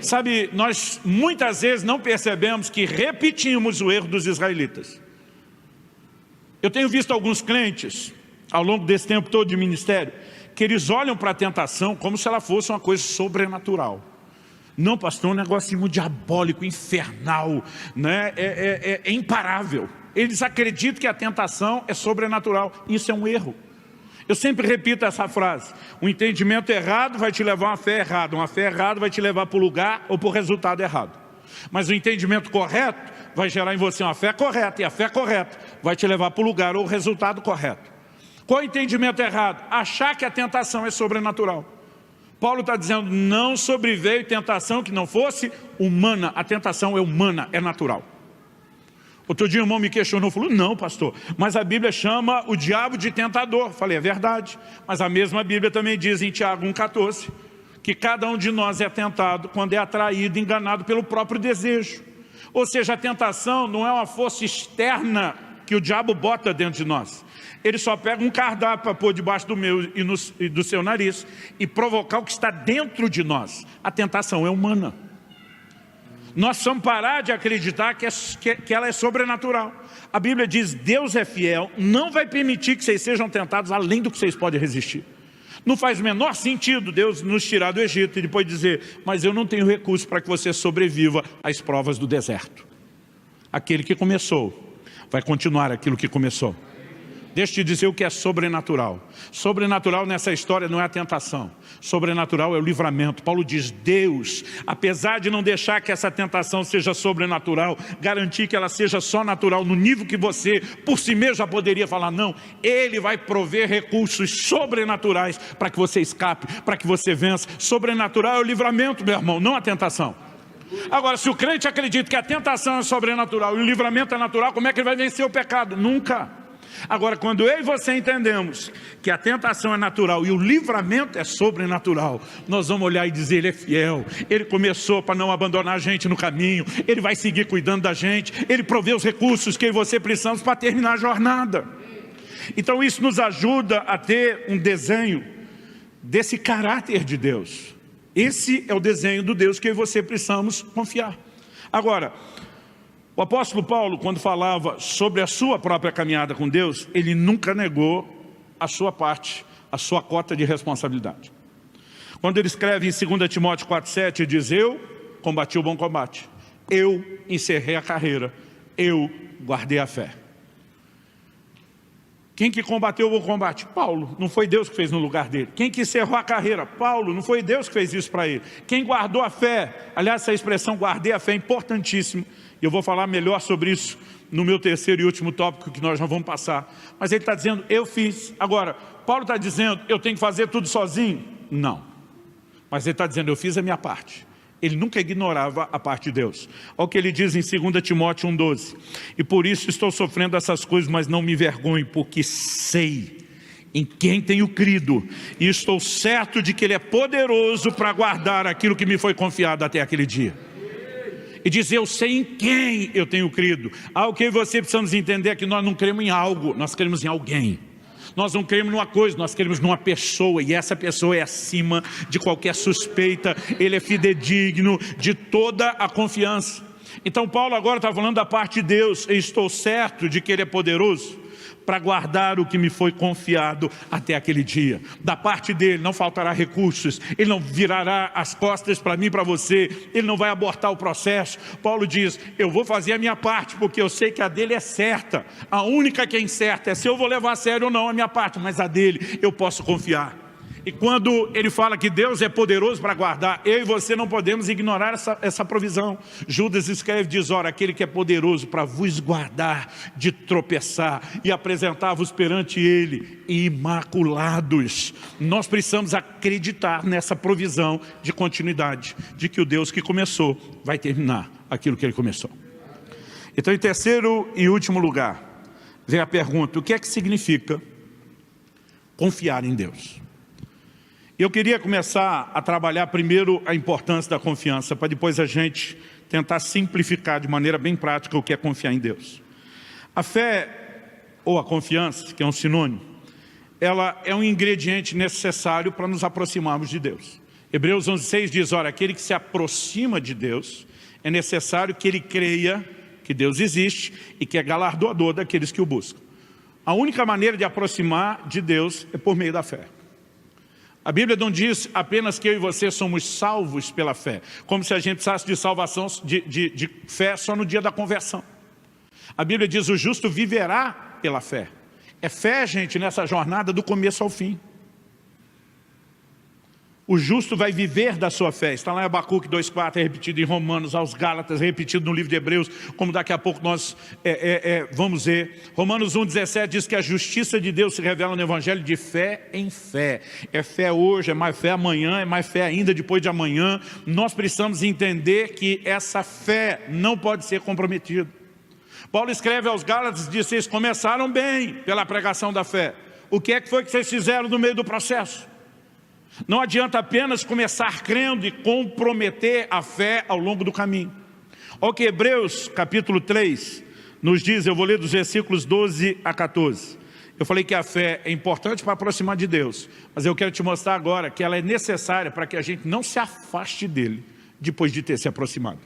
Sabe, nós muitas vezes não percebemos que repetimos o erro dos israelitas. Eu tenho visto alguns crentes, ao longo desse tempo todo de ministério, que eles olham para a tentação como se ela fosse uma coisa sobrenatural. Não, pastor, é um negócio diabólico, infernal, né? É imparável. Eles acreditam que a tentação é sobrenatural. Isso é um erro. Eu sempre repito essa frase. Um entendimento errado vai te levar a uma fé errada. Uma fé errada vai te levar para o lugar ou para o resultado errado. Mas o entendimento correto vai gerar em você uma fé correta, e a fé correta vai te levar para o lugar ou o resultado correto. Qual é o entendimento errado? Achar que a tentação é sobrenatural. Paulo está dizendo, não sobreveio tentação que não fosse humana. A tentação é humana, é natural. Outro dia o irmão me questionou, falou, não pastor, mas a Bíblia chama o diabo de tentador. Falei, é verdade, mas a mesma Bíblia também diz em Tiago 1,14, que cada um de nós é tentado quando é atraído, enganado pelo próprio desejo. Ou seja, a tentação não é uma força externa que o diabo bota dentro de nós. Ele só pega um cardápio para pôr debaixo do meu e do seu nariz e provocar o que está dentro de nós. A tentação é humana. Nós precisamos parar de acreditar que ela é sobrenatural. A Bíblia diz, Deus é fiel, não vai permitir que vocês sejam tentados além do que vocês podem resistir. Não faz o menor sentido Deus nos tirar do Egito e depois dizer, mas eu não tenho recurso para que você sobreviva às provas do deserto. Aquele que começou vai continuar aquilo que começou. Deixa eu te dizer o que é sobrenatural. Sobrenatural nessa história não é a tentação. Sobrenatural é o livramento. Paulo diz, Deus, apesar de não deixar que essa tentação seja sobrenatural, garantir que ela seja só natural, no nível que você, por si mesmo, já poderia falar, não. Ele vai prover recursos sobrenaturais para que você escape, para que você vença. Sobrenatural é o livramento, meu irmão, não a tentação. Agora, se o crente acredita que a tentação é sobrenatural e o livramento é natural, como é que ele vai vencer o pecado? Nunca. Agora, quando eu e você entendemos que a tentação é natural e o livramento é sobrenatural, nós vamos olhar e dizer, ele é fiel, ele começou para não abandonar a gente no caminho, ele vai seguir cuidando da gente, ele provê os recursos que eu e você precisamos para terminar a jornada. Então isso nos ajuda a ter um desenho desse caráter de Deus. Esse é o desenho do Deus que eu e você precisamos confiar. Agora, o apóstolo Paulo, quando falava sobre a sua própria caminhada com Deus, ele nunca negou a sua parte, a sua cota de responsabilidade. Quando ele escreve em 2 Timóteo 4,7, ele diz, eu combati o bom combate, eu encerrei a carreira, eu guardei a fé. Quem que combateu o bom combate? Paulo, não foi Deus que fez no lugar dele. Quem que encerrou a carreira? Paulo, não foi Deus que fez isso para ele. Quem guardou a fé? Aliás, essa expressão guardei a fé é importantíssima. E eu vou falar melhor sobre isso no meu terceiro e último tópico que nós já vamos passar. Mas ele está dizendo, eu fiz. Agora, Paulo está dizendo, eu tenho que fazer tudo sozinho? Não. Mas ele está dizendo, eu fiz a minha parte. Ele nunca ignorava a parte de Deus. Olha o que ele diz em 2 Timóteo 1,12. E por isso estou sofrendo essas coisas, mas não me envergonho, porque sei em quem tenho crido. E estou certo de que Ele é poderoso para guardar aquilo que me foi confiado até aquele dia. E dizer, eu sei em quem eu tenho crido. O que você precisamos entender é que nós não cremos em algo, nós cremos em alguém. Nós não cremos numa coisa, nós cremos numa pessoa. E essa pessoa é acima de qualquer suspeita. Ele é fidedigno de toda a confiança. Então Paulo agora está falando da parte de Deus. Eu estou certo de que Ele é poderoso para guardar o que me foi confiado até aquele dia. Da parte dele não faltará recursos, ele não virará as costas para mim e para você, ele não vai abortar o processo. Paulo diz, eu vou fazer a minha parte, porque eu sei que a dele é certa. A única que é incerta é se eu vou levar a sério ou não a minha parte, mas a dele eu posso confiar. E quando ele fala que Deus é poderoso para guardar, eu e você não podemos ignorar essa provisão. Judas escreve, diz, ora, aquele que é poderoso para vos guardar de tropeçar e apresentar-vos perante Ele imaculados. Nós precisamos acreditar nessa provisão de continuidade, de que o Deus que começou vai terminar aquilo que Ele começou. Então, em terceiro e último lugar, vem a pergunta, o que é que significa confiar em Deus? Eu queria começar a trabalhar primeiro a importância da confiança, para depois a gente tentar simplificar de maneira bem prática o que é confiar em Deus. A fé, ou a confiança, que é um sinônimo, ela é um ingrediente necessário para nos aproximarmos de Deus. Hebreus 11,6 diz, ora, aquele que se aproxima de Deus, é necessário que ele creia que Deus existe e que é galardoador daqueles que o buscam. A única maneira de aproximar de Deus é por meio da fé. A Bíblia não diz apenas que eu e você somos salvos pela fé, como se a gente precisasse de salvação, de fé só no dia da conversão. A Bíblia diz, o justo viverá pela fé. É fé, gente, nessa jornada do começo ao fim. O justo vai viver da sua fé. Está lá em Abacuque 2,4, é repetido em Romanos, aos Gálatas, é repetido no livro de Hebreus, como daqui a pouco nós vamos ver. Romanos 1,17 diz que a justiça de Deus se revela no Evangelho de fé em fé. É fé hoje, é mais fé amanhã, é mais fé ainda depois de amanhã. Nós precisamos entender que essa fé não pode ser comprometida. Paulo escreve aos Gálatas e diz: vocês começaram bem pela pregação da fé. O que é que foi que vocês fizeram no meio do processo? Não adianta apenas começar crendo e comprometer a fé ao longo do caminho. Olha o que Hebreus capítulo 3 nos diz, eu vou ler dos versículos 12 a 14. Eu falei que a fé é importante para aproximar de Deus, mas eu quero te mostrar agora que ela é necessária para que a gente não se afaste dele depois de ter se aproximado.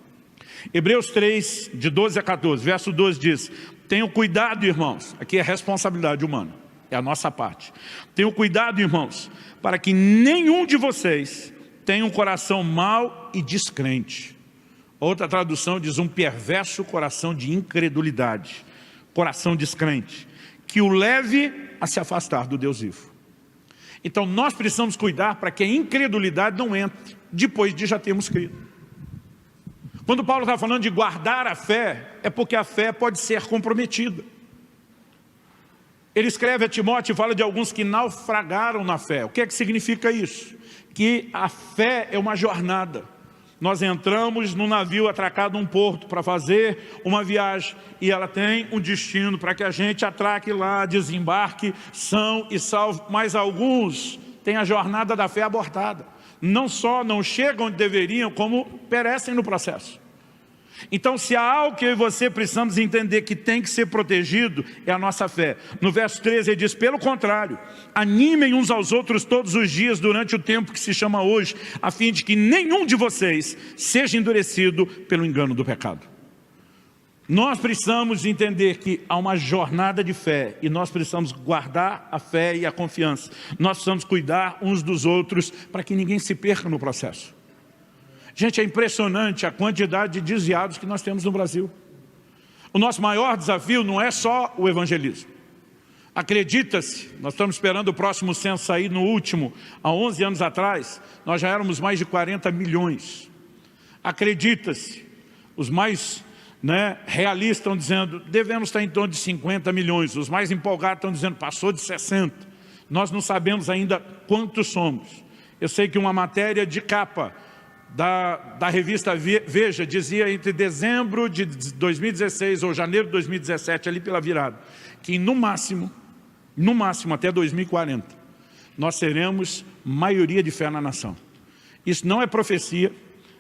Hebreus 3, de 12 a 14, verso 12 diz: tenham cuidado, irmãos, aqui é responsabilidade humana, é a nossa parte. Tenham cuidado, irmãos, para que nenhum de vocês tenha um coração mau e descrente. Outra tradução diz um perverso coração de incredulidade, coração descrente, que o leve a se afastar do Deus vivo. Então nós precisamos cuidar para que a incredulidade não entre depois de já termos crido. Quando Paulo está falando de guardar a fé, é porque a fé pode ser comprometida. Ele escreve a Timóteo e fala de alguns que naufragaram na fé. O que é que significa isso? Que a fé é uma jornada. Nós entramos num navio atracado num porto para fazer uma viagem e ela tem um destino para que a gente atraque lá, desembarque, são e salvo. Mas alguns têm a jornada da fé abortada. Não só não chegam onde deveriam, como perecem no processo. Então, se há algo que eu e você precisamos entender que tem que ser protegido, é a nossa fé. No verso 13 ele diz: pelo contrário, animem uns aos outros todos os dias durante o tempo que se chama hoje, a fim de que nenhum de vocês seja endurecido pelo engano do pecado. Nós precisamos entender que há uma jornada de fé e nós precisamos guardar a fé e a confiança. Nós precisamos cuidar uns dos outros para que ninguém se perca no processo. Gente, é impressionante a quantidade de desviados que nós temos no Brasil. O nosso maior desafio não é só o evangelismo. Acredita-se, nós estamos esperando o próximo censo sair no último, há 11 anos atrás, nós já éramos mais de 40 milhões. Acredita-se, os mais realistas estão dizendo, devemos estar em torno de 50 milhões. Os mais empolgados estão dizendo, passou de 60. Nós não sabemos ainda quantos somos. Eu sei que uma matéria de capa da revista Veja dizia entre dezembro de 2016 ou janeiro de 2017, ali pela virada, que no máximo até 2040, nós seremos maioria de fé na nação. Isso não é profecia,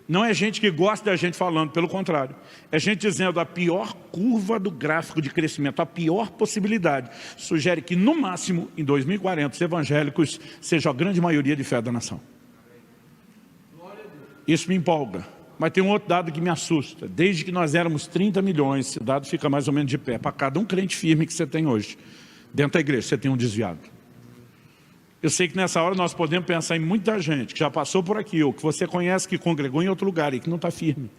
não é gente que gosta da gente falando, pelo contrário. É gente dizendo a pior curva do gráfico de crescimento, a pior possibilidade, sugere que no máximo, em 2040, os evangélicos sejam a grande maioria de fé da nação. Isso me empolga, mas tem um outro dado que me assusta. Desde que nós éramos 30 milhões, esse dado fica mais ou menos de pé. Para cada um crente firme que você tem hoje, dentro da igreja, você tem um desviado. Eu sei que nessa hora nós podemos pensar em muita gente que já passou por aqui, ou que você conhece que congregou em outro lugar e que não está firme.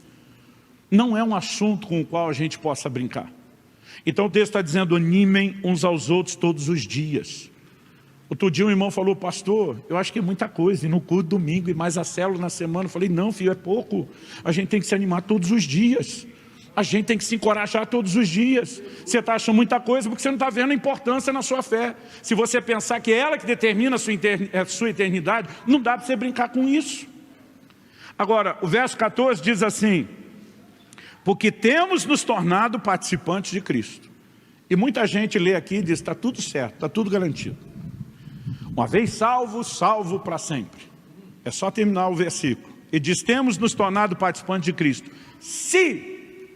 Não é um assunto com o qual a gente possa brincar. Então o texto está dizendo, animem uns aos outros todos os dias. Outro dia um irmão falou, pastor, eu acho que é muita coisa, e no culto domingo, e mais a célula na semana. Eu falei, não filho, é pouco. A gente tem que se animar todos os dias. A gente tem que se encorajar todos os dias. Você está achando muita coisa porque você não está vendo a importância na sua fé. Se você pensar que é ela que determina a sua eternidade, não dá para você brincar com isso. Agora, o verso 14 diz assim, porque temos nos tornado participantes de Cristo. E muita gente lê aqui e diz, está tudo certo, está tudo garantido. Uma vez salvo, salvo para sempre. É só terminar o versículo. E diz, temos nos tornado participantes de Cristo. Se,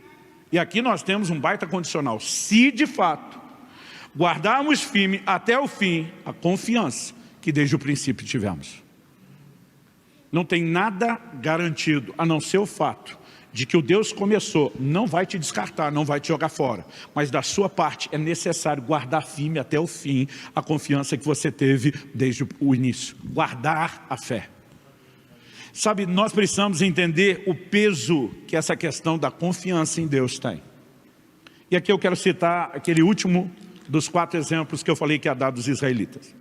e aqui nós temos um baita condicional, se de fato guardarmos firme até o fim a confiança que desde o princípio tivemos. Não tem nada garantido, a não ser o fato de que o Deus começou, não vai te descartar, não vai te jogar fora. Mas da sua parte é necessário guardar firme até o fim a confiança que você teve desde o início. Guardar a fé. Sabe, nós precisamos entender o peso que essa questão da confiança em Deus tem. E aqui eu quero citar aquele último dos 4 exemplos que eu falei que ia dar dos israelitas.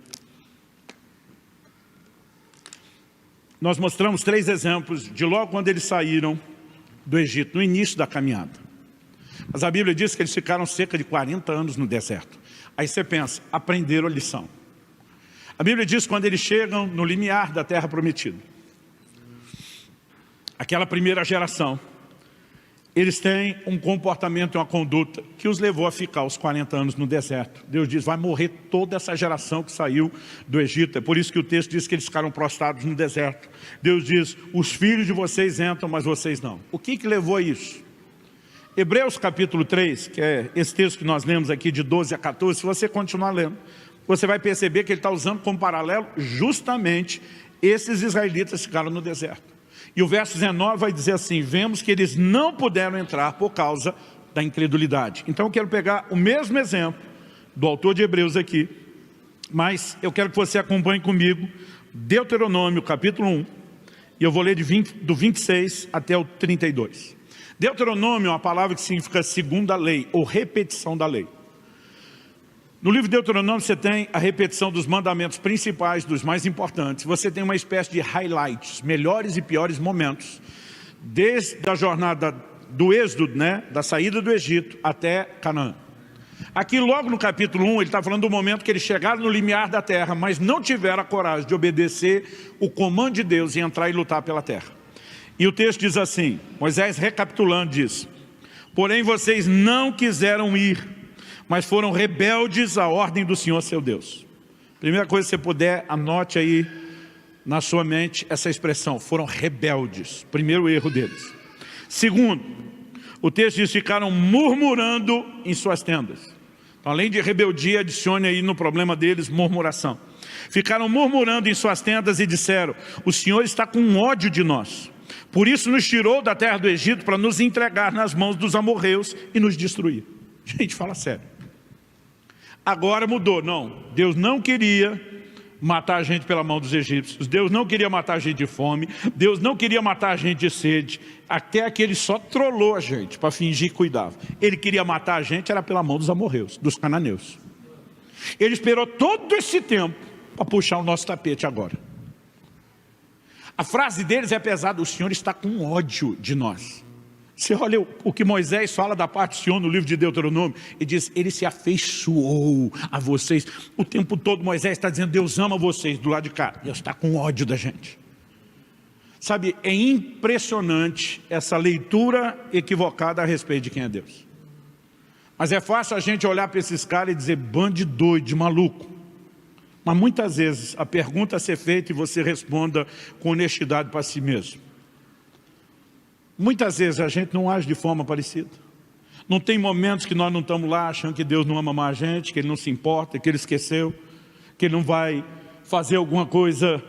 nós mostramos 3 exemplos de logo quando eles saíram do Egito, no início da caminhada. Mas a Bíblia diz que eles ficaram cerca de 40 anos no deserto. Aí você pensa, aprenderam a lição. A Bíblia diz que quando eles chegam no limiar da terra prometida, aquela primeira geração, eles têm um comportamento e uma conduta que os levou a ficar os 40 anos no deserto. Deus diz, vai morrer toda essa geração que saiu do Egito. É por isso que o texto diz que eles ficaram prostrados no deserto. Deus diz, os filhos de vocês entram, mas vocês não. O que levou a isso? Hebreus capítulo 3, que é esse texto que nós lemos aqui de 12 a 14, se você continuar lendo, você vai perceber que ele está usando como paralelo justamente esses israelitas que ficaram no deserto. E o verso 19 vai dizer assim, vemos que eles não puderam entrar por causa da incredulidade. Então eu quero pegar o mesmo exemplo do autor de Hebreus aqui, mas eu quero que você acompanhe comigo Deuteronômio capítulo 1, e eu vou ler do 26 até o 32. Deuteronômio é uma palavra que significa segunda lei, ou repetição da lei. No livro de Deuteronômio você tem a repetição dos mandamentos principais, dos mais importantes. Você tem uma espécie de highlights, melhores e piores momentos, desde a jornada do êxodo, da saída do Egito até Canaã. Aqui logo no capítulo 1 ele está falando do momento que eles chegaram no limiar da terra, mas não tiveram a coragem de obedecer o comando de Deus e entrar e lutar pela terra. E o texto diz assim, Moisés recapitulando diz, porém vocês não quiseram ir, mas foram rebeldes à ordem do Senhor seu Deus. Primeira coisa que você puder, anote aí na sua mente essa expressão, foram rebeldes. Primeiro erro deles. Segundo, o texto diz, ficaram murmurando em suas tendas. Então, além de rebeldia, adicione aí no problema deles, murmuração. Ficaram murmurando em suas tendas e disseram, o Senhor está com ódio de nós. Por isso nos tirou da terra do Egito para nos entregar nas mãos dos amorreus e nos destruir. Gente, fala sério. Agora mudou, não. Deus não queria matar a gente pela mão dos egípcios. Deus não queria matar a gente de fome. Deus não queria matar a gente de sede. Até que ele só trollou a gente para fingir que cuidava. Ele queria matar a gente, era pela mão dos amorreus, dos cananeus. Ele esperou todo esse tempo para puxar o nosso tapete agora. A frase deles é pesada, o Senhor está com ódio de nós. Você olha o que Moisés fala da parte do Senhor no livro de Deuteronômio, e diz, ele se afeiçoou a vocês. O tempo todo Moisés está dizendo, Deus ama vocês, do lado de cá. Deus está com ódio da gente. Sabe, é impressionante essa leitura equivocada a respeito de quem é Deus. Mas é fácil a gente olhar para esses caras e dizer, bando de doido, de maluco. Mas muitas vezes a pergunta a ser feita e você responda com honestidade para si mesmo. Muitas vezes a gente não age de forma parecida. Não tem momentos que nós não estamos lá achando que Deus não ama mais a gente, que Ele não se importa, que Ele esqueceu, que Ele não vai fazer alguma coisa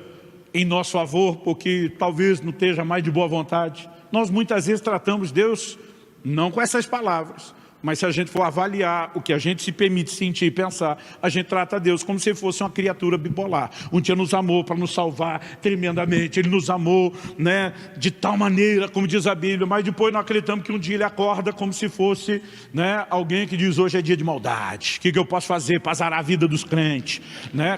em nosso favor, porque talvez não esteja mais de boa vontade. Nós muitas vezes tratamos Deus não com essas palavras, mas se a gente for avaliar o que a gente se permite sentir e pensar, a gente trata Deus como se fosse uma criatura bipolar. Um dia nos amou para nos salvar tremendamente, Ele nos amou de tal maneira, como diz a Bíblia, mas depois nós acreditamos que um dia Ele acorda como se fosse alguém que diz, hoje é dia de maldade, o que eu posso fazer para azarar a vida dos crentes?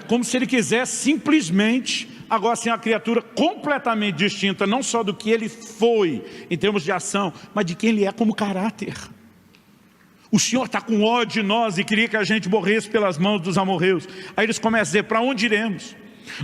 Como se Ele quisesse simplesmente, agora ser uma criatura completamente distinta, não só do que Ele foi em termos de ação, mas de quem Ele é como caráter. O Senhor está com ódio de nós e queria que a gente morresse pelas mãos dos amorreus. Aí eles começam a dizer, para onde iremos?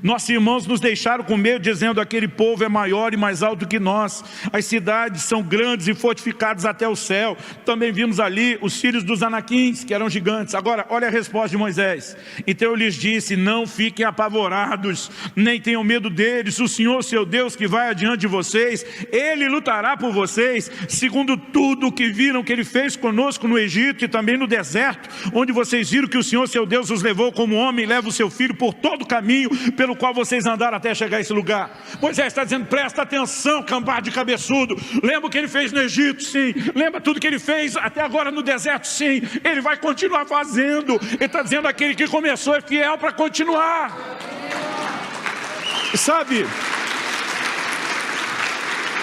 Nossos irmãos nos deixaram com medo, dizendo, aquele povo é maior e mais alto que nós. As cidades são grandes e fortificadas até o céu. Também vimos ali os filhos dos anaquins, que eram gigantes. Agora, olha a resposta de Moisés. Então eu lhes disse, não fiquem apavorados, nem tenham medo deles. O Senhor, seu Deus, que vai adiante de vocês, Ele lutará por vocês, segundo tudo o que viram que Ele fez conosco no Egito e também no deserto, onde vocês viram que o Senhor, seu Deus, os levou como homem, leva o seu filho por todo o caminho pelo qual vocês andaram até chegar a esse lugar. Moisés está dizendo, presta atenção, cambada de cabeçudo. Lembra o que Ele fez no Egito? Sim. Lembra tudo que Ele fez até agora no deserto? Sim. Ele vai continuar fazendo. Ele está dizendo, aquele que começou é fiel para continuar. Sabe,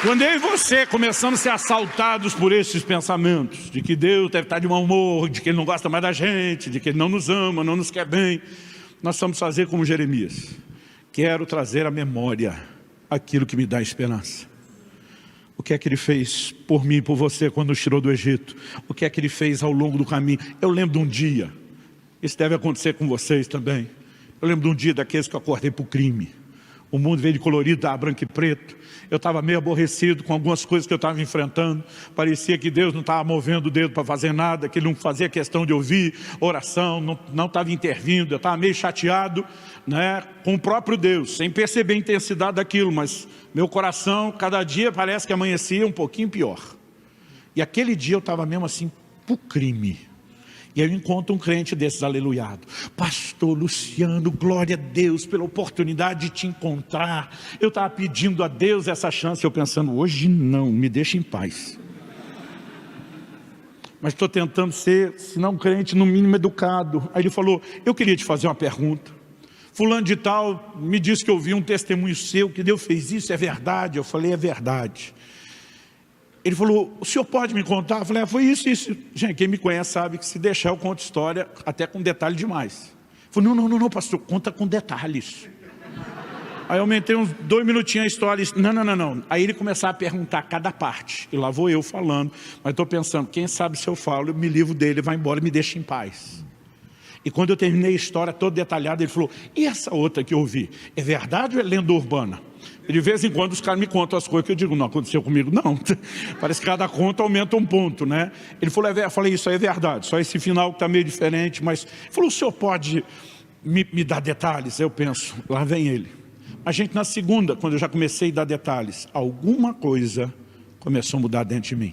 quando eu e você começamos a ser assaltados por esses pensamentos, de que Deus deve estar de mau humor, de que Ele não gosta mais da gente, de que Ele não nos ama, não nos quer bem, nós vamos fazer como Jeremias. Quero trazer à memória aquilo que me dá esperança. O que é que Ele fez por mim e por você quando nos tirou do Egito? O que é que Ele fez ao longo do caminho? Eu lembro de um dia, isso deve acontecer com vocês também. Eu lembro de um dia daqueles que eu acordei para o crime. O mundo veio de colorido, estava branco e preto. Eu estava meio aborrecido com algumas coisas que eu estava enfrentando. Parecia que Deus não estava movendo o dedo para fazer nada, que Ele não fazia questão de ouvir oração, não estava intervindo. Eu estava meio chateado, né, com o próprio Deus, sem perceber a intensidade daquilo, mas meu coração, cada dia parece que amanhecia um pouquinho pior. E aquele dia eu estava mesmo assim, para o crime. E aí eu encontro um crente desses aleluiado. Pastor Luciano, glória a Deus pela oportunidade de te encontrar. Eu estava pedindo a Deus essa chance, eu pensando, hoje não, me deixa em paz. Mas estou tentando ser, se não crente, no mínimo educado. Aí ele falou, eu queria te fazer uma pergunta. Fulano de tal me disse que ouviu um testemunho seu, que Deus fez isso, é verdade? Eu falei, é verdade. Ele falou, o senhor pode me contar? Eu falei, foi isso. Gente, quem me conhece sabe que se deixar eu conto história até com detalhe demais. Ele falou, não, pastor, conta com detalhes. Aí eu aumentei uns 2 minutinhos a história. Não. Aí ele começava a perguntar cada parte. E lá vou eu falando. Mas estou pensando, quem sabe se eu falo, eu me livro dele, vai embora e me deixa em paz. E quando eu terminei a história toda detalhada, ele falou, e essa outra que eu ouvi? É verdade ou é lenda urbana? E de vez em quando os caras me contam as coisas que eu digo, não aconteceu comigo, não. Parece que cada conta aumenta um ponto, né? Ele falou, eu falei, isso aí é verdade, só esse final que está meio diferente, mas... Ele falou, o senhor pode me dar detalhes? Eu penso, lá vem ele. A gente na segunda, quando eu já comecei a dar detalhes, alguma coisa começou a mudar dentro de mim.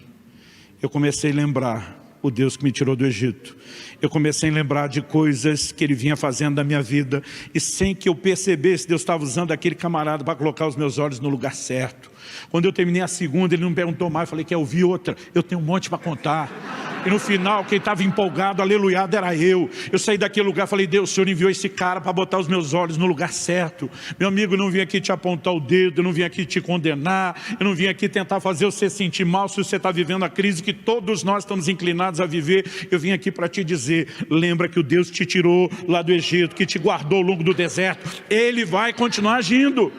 Eu comecei a lembrar o Deus que me tirou do Egito. Eu comecei a lembrar de coisas que Ele vinha fazendo na minha vida, e sem que eu percebesse, Deus estava usando aquele camarada para colocar os meus olhos no lugar certo. Quando eu terminei a segunda, ele não me perguntou mais, eu falei, quer ouvir outra? Eu tenho um monte para contar. E no final, quem estava empolgado, aleluiado, era eu. Eu saí daquele lugar, falei, Deus, o Senhor enviou esse cara para botar os meus olhos no lugar certo. Meu amigo, eu não vim aqui te apontar o dedo, eu não vim aqui te condenar, eu não vim aqui tentar fazer você sentir mal se você está vivendo a crise que todos nós estamos inclinados a viver. Eu vim aqui para te dizer, lembra que o Deus te tirou lá do Egito, que te guardou ao longo do deserto, Ele vai continuar agindo.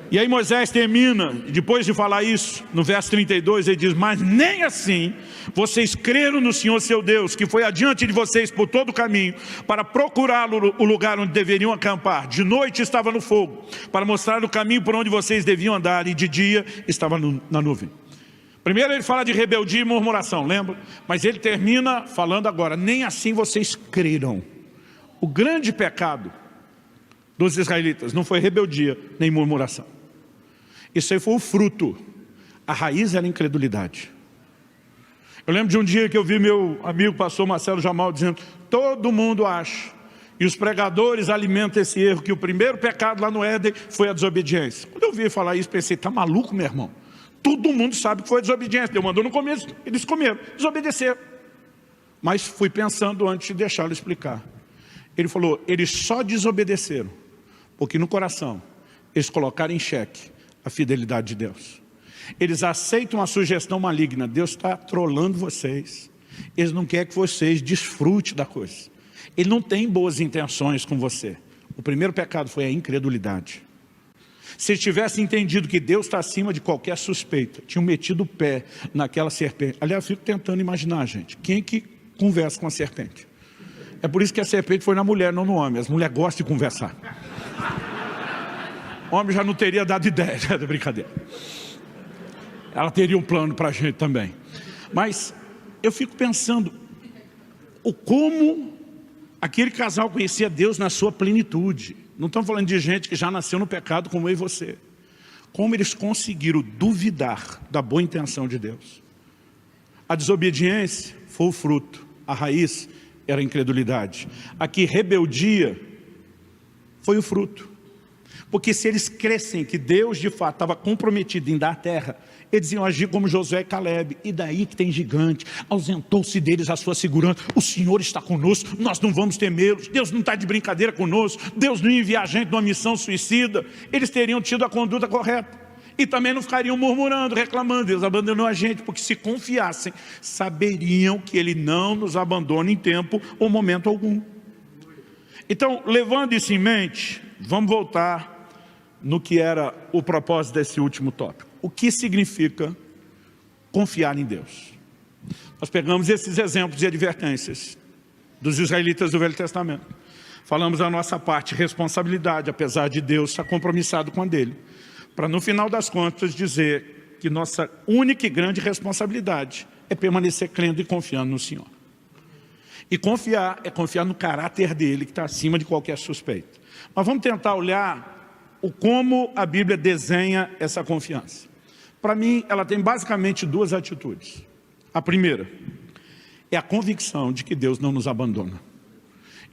E aí Moisés termina, depois de falar isso, no verso 32, ele diz, mas nem assim vocês creram no Senhor seu Deus, que foi adiante de vocês por todo o caminho, para procurar o lugar onde deveriam acampar. De noite estava no fogo, para mostrar o caminho por onde vocês deviam andar, e de dia estava na nuvem. Primeiro ele fala de rebeldia e murmuração, lembra? Mas ele termina falando agora, nem assim vocês creram. O grande pecado dos israelitas não foi rebeldia nem murmuração. Isso aí foi o fruto. A raiz era a incredulidade. Eu lembro de um dia que eu vi meu amigo pastor Marcelo Jamal dizendo, todo mundo acha, e os pregadores alimentam esse erro, que o primeiro pecado lá no Éden foi a desobediência. Quando eu vi falar isso, pensei, tá maluco, meu irmão? Todo mundo sabe que foi a desobediência. Deus mandou no começo, eles comeram, desobedeceram. Mas fui pensando antes de deixá-lo explicar. Ele falou, eles só desobedeceram, porque no coração eles colocaram em xeque a fidelidade de Deus. Eles aceitam a sugestão maligna, Deus está trolando vocês. Eles não querem que vocês desfrutem da coisa. Ele não tem boas intenções com você. O primeiro pecado foi a incredulidade. Se eles tivessem entendido que Deus está acima de qualquer suspeita, tinham metido o pé naquela serpente. Aliás, eu fico tentando imaginar, gente, quem que conversa com a serpente? É por isso que a serpente foi na mulher, não no homem. As mulheres gostam de conversar. O homem já não teria dado ideia, é brincadeira. Ela teria um plano para a gente também. Mas eu fico pensando, como aquele casal conhecia Deus na sua plenitude. Não estamos falando de gente que já nasceu no pecado como eu e você. Como eles conseguiram duvidar da boa intenção de Deus. A desobediência foi o fruto, a raiz era a incredulidade. Aqui, rebeldia foi o fruto. Porque se eles crescem que Deus de fato estava comprometido em dar a terra, eles iam agir como Josué e Caleb. E daí que tem gigante, ausentou-se deles a sua segurança. O Senhor está conosco, nós não vamos temê-los. Deus não está de brincadeira conosco. Deus não envia a gente numa missão suicida. Eles teriam tido a conduta correta. E também não ficariam murmurando, reclamando. Deus abandonou a gente, porque se confiassem, saberiam que Ele não nos abandona em tempo ou momento algum. Então, levando isso em mente, vamos voltar no que era o propósito desse último tópico. O que significa confiar em Deus? Nós pegamos esses exemplos e advertências dos israelitas do Velho Testamento. Falamos da nossa parte, responsabilidade, apesar de Deus estar compromissado com a dele, para no final das contas dizer que nossa única e grande responsabilidade é permanecer crendo e confiando no Senhor. E confiar é confiar no caráter dele, que está acima de qualquer suspeita. Mas vamos tentar olhar como a Bíblia desenha essa confiança. Para mim, ela tem basicamente duas atitudes. A primeira é a convicção de que Deus não nos abandona.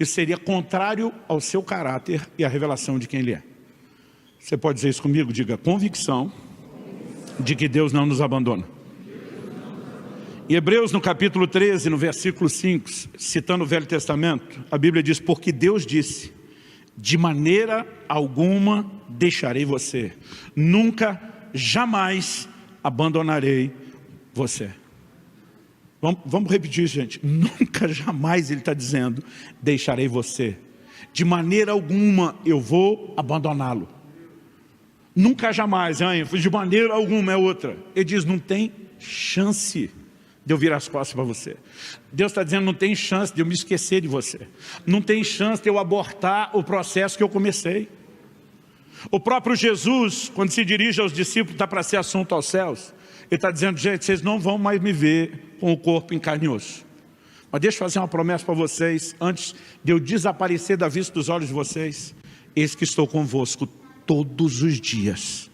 Isso seria contrário ao seu caráter e à revelação de quem Ele é. Você pode dizer isso comigo? Diga, convicção de que Deus não nos abandona. Em Hebreus, no capítulo 13, no versículo 5, citando o Velho Testamento, a Bíblia diz, porque Deus disse, de maneira alguma deixarei você, nunca, jamais abandonarei você. Vamos repetir isso, gente. Nunca, jamais ele está dizendo, deixarei você. De maneira alguma eu vou abandoná-lo. Nunca, jamais, de maneira alguma é outra. Ele diz, não tem chance de eu virar as costas para você. Deus está dizendo, não tem chance de eu me esquecer de você. Não tem chance de eu abortar o processo que eu comecei. O próprio Jesus, quando se dirige aos discípulos, está para ser assunto aos céus. Ele está dizendo, gente, vocês não vão mais me ver com o corpo em carne e osso. Mas deixa eu fazer uma promessa para vocês, antes de eu desaparecer da vista dos olhos de vocês. Eis que estou convosco todos os dias,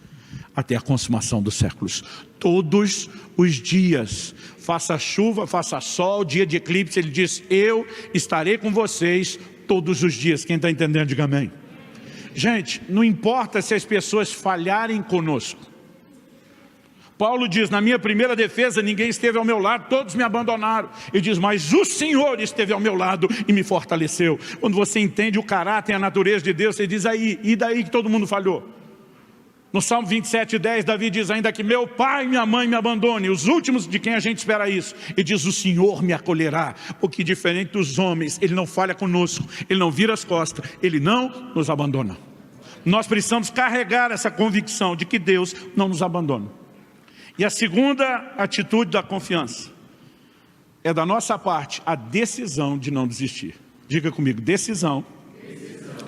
até a consumação dos séculos. Todos os dias, faça chuva, faça sol, dia de eclipse, ele diz, eu estarei com vocês todos os dias. Quem está entendendo, diga amém. Gente, não importa se as pessoas falharem conosco. Paulo diz, na minha primeira defesa, ninguém esteve ao meu lado, todos me abandonaram. Ele diz, mas o Senhor esteve ao meu lado e me fortaleceu. Quando você entende o caráter e a natureza de Deus, você diz aí, e daí que todo mundo falhou? No Salmo 27:10, Davi diz ainda que meu pai e minha mãe me abandonem, os últimos de quem a gente espera isso. Ele diz, o Senhor me acolherá, porque diferente dos homens, Ele não falha conosco, Ele não vira as costas, Ele não nos abandona. Nós precisamos carregar essa convicção de que Deus não nos abandona. E a segunda atitude da confiança é da nossa parte a decisão de não desistir. Diga comigo, decisão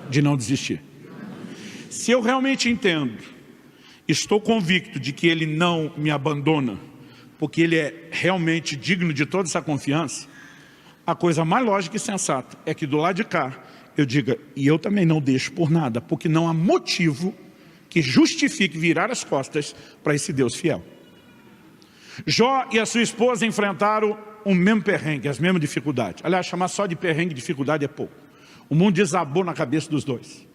de não desistir. Se eu realmente entendo, estou convicto de que Ele não me abandona, porque Ele é realmente digno de toda essa confiança, a coisa mais lógica e sensata é que do lado de cá eu diga, e eu também não deixo por nada, porque não há motivo que justifique virar as costas para esse Deus fiel. Jó e a sua esposa enfrentaram o mesmo perrengue, as mesmas dificuldades. Aliás, chamar só de perrengue e dificuldade é pouco. O mundo desabou na cabeça dos dois.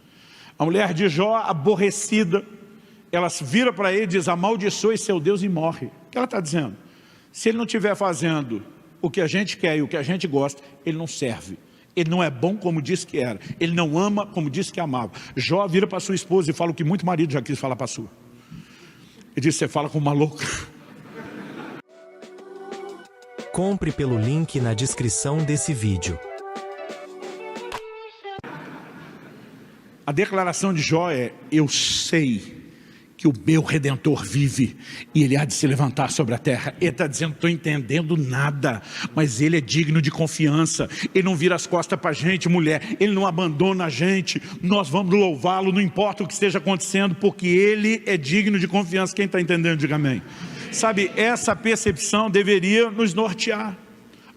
A mulher de Jó, aborrecida, ela vira para ele e diz, amaldiçoe seu Deus e morre. O que ela está dizendo? Se ele não estiver fazendo o que a gente quer e o que a gente gosta, ele não serve. Ele não é bom como disse que era. Ele não ama como disse que amava. Jó vira para sua esposa e fala o que muito marido já quis falar para a sua. Ele diz, você fala com uma louca. Compre pelo link na descrição desse vídeo. A declaração de Jó é, eu sei que o meu Redentor vive e Ele há de se levantar sobre a terra. Ele está dizendo, não estou entendendo nada, mas Ele é digno de confiança. Ele não vira as costas para a gente, mulher. Ele não abandona a gente. Nós vamos louvá-lo, não importa o que esteja acontecendo, porque Ele é digno de confiança. Quem está entendendo, diga amém. Sabe, essa percepção deveria nos nortear.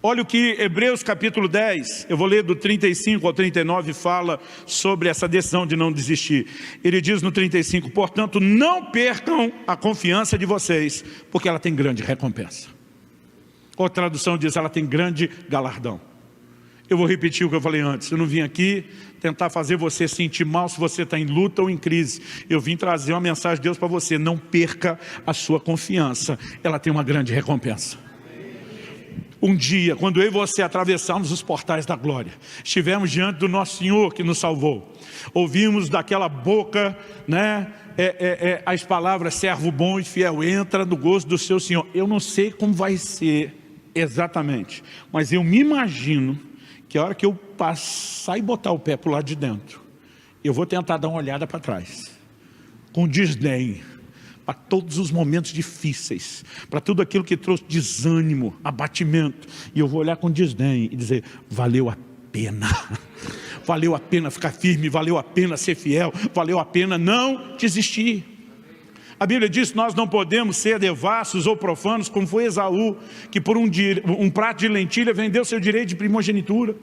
Olha o que Hebreus capítulo 10, eu vou ler do 35 ao 39, fala sobre essa decisão de não desistir. Ele diz no 35, portanto, não percam a confiança de vocês, porque ela tem grande recompensa. Outra tradução diz, ela tem grande galardão. Eu vou repetir o que eu falei antes, eu não vim aqui tentar fazer você sentir mal se você está em luta ou em crise. Eu vim trazer uma mensagem de Deus para você, não perca a sua confiança, ela tem uma grande recompensa. Um dia, quando eu e você atravessarmos os portais da glória, estivemos diante do nosso Senhor que nos salvou, ouvimos daquela boca, né, as palavras, servo bom e fiel, entra no gozo do seu Senhor. Eu não sei como vai ser exatamente, mas eu me imagino que a hora que eu passar e botar o pé para o lado de dentro, eu vou tentar dar uma olhada para trás. com desdém para todos os momentos difíceis, para tudo aquilo que trouxe desânimo, abatimento. E eu vou olhar com desdém e dizer, valeu a pena. Valeu a pena ficar firme, valeu a pena ser fiel, valeu a pena não desistir. A Bíblia diz que nós não podemos ser devassos ou profanos, como foi Esaú, que por um prato de lentilha vendeu seu direito de primogenitura.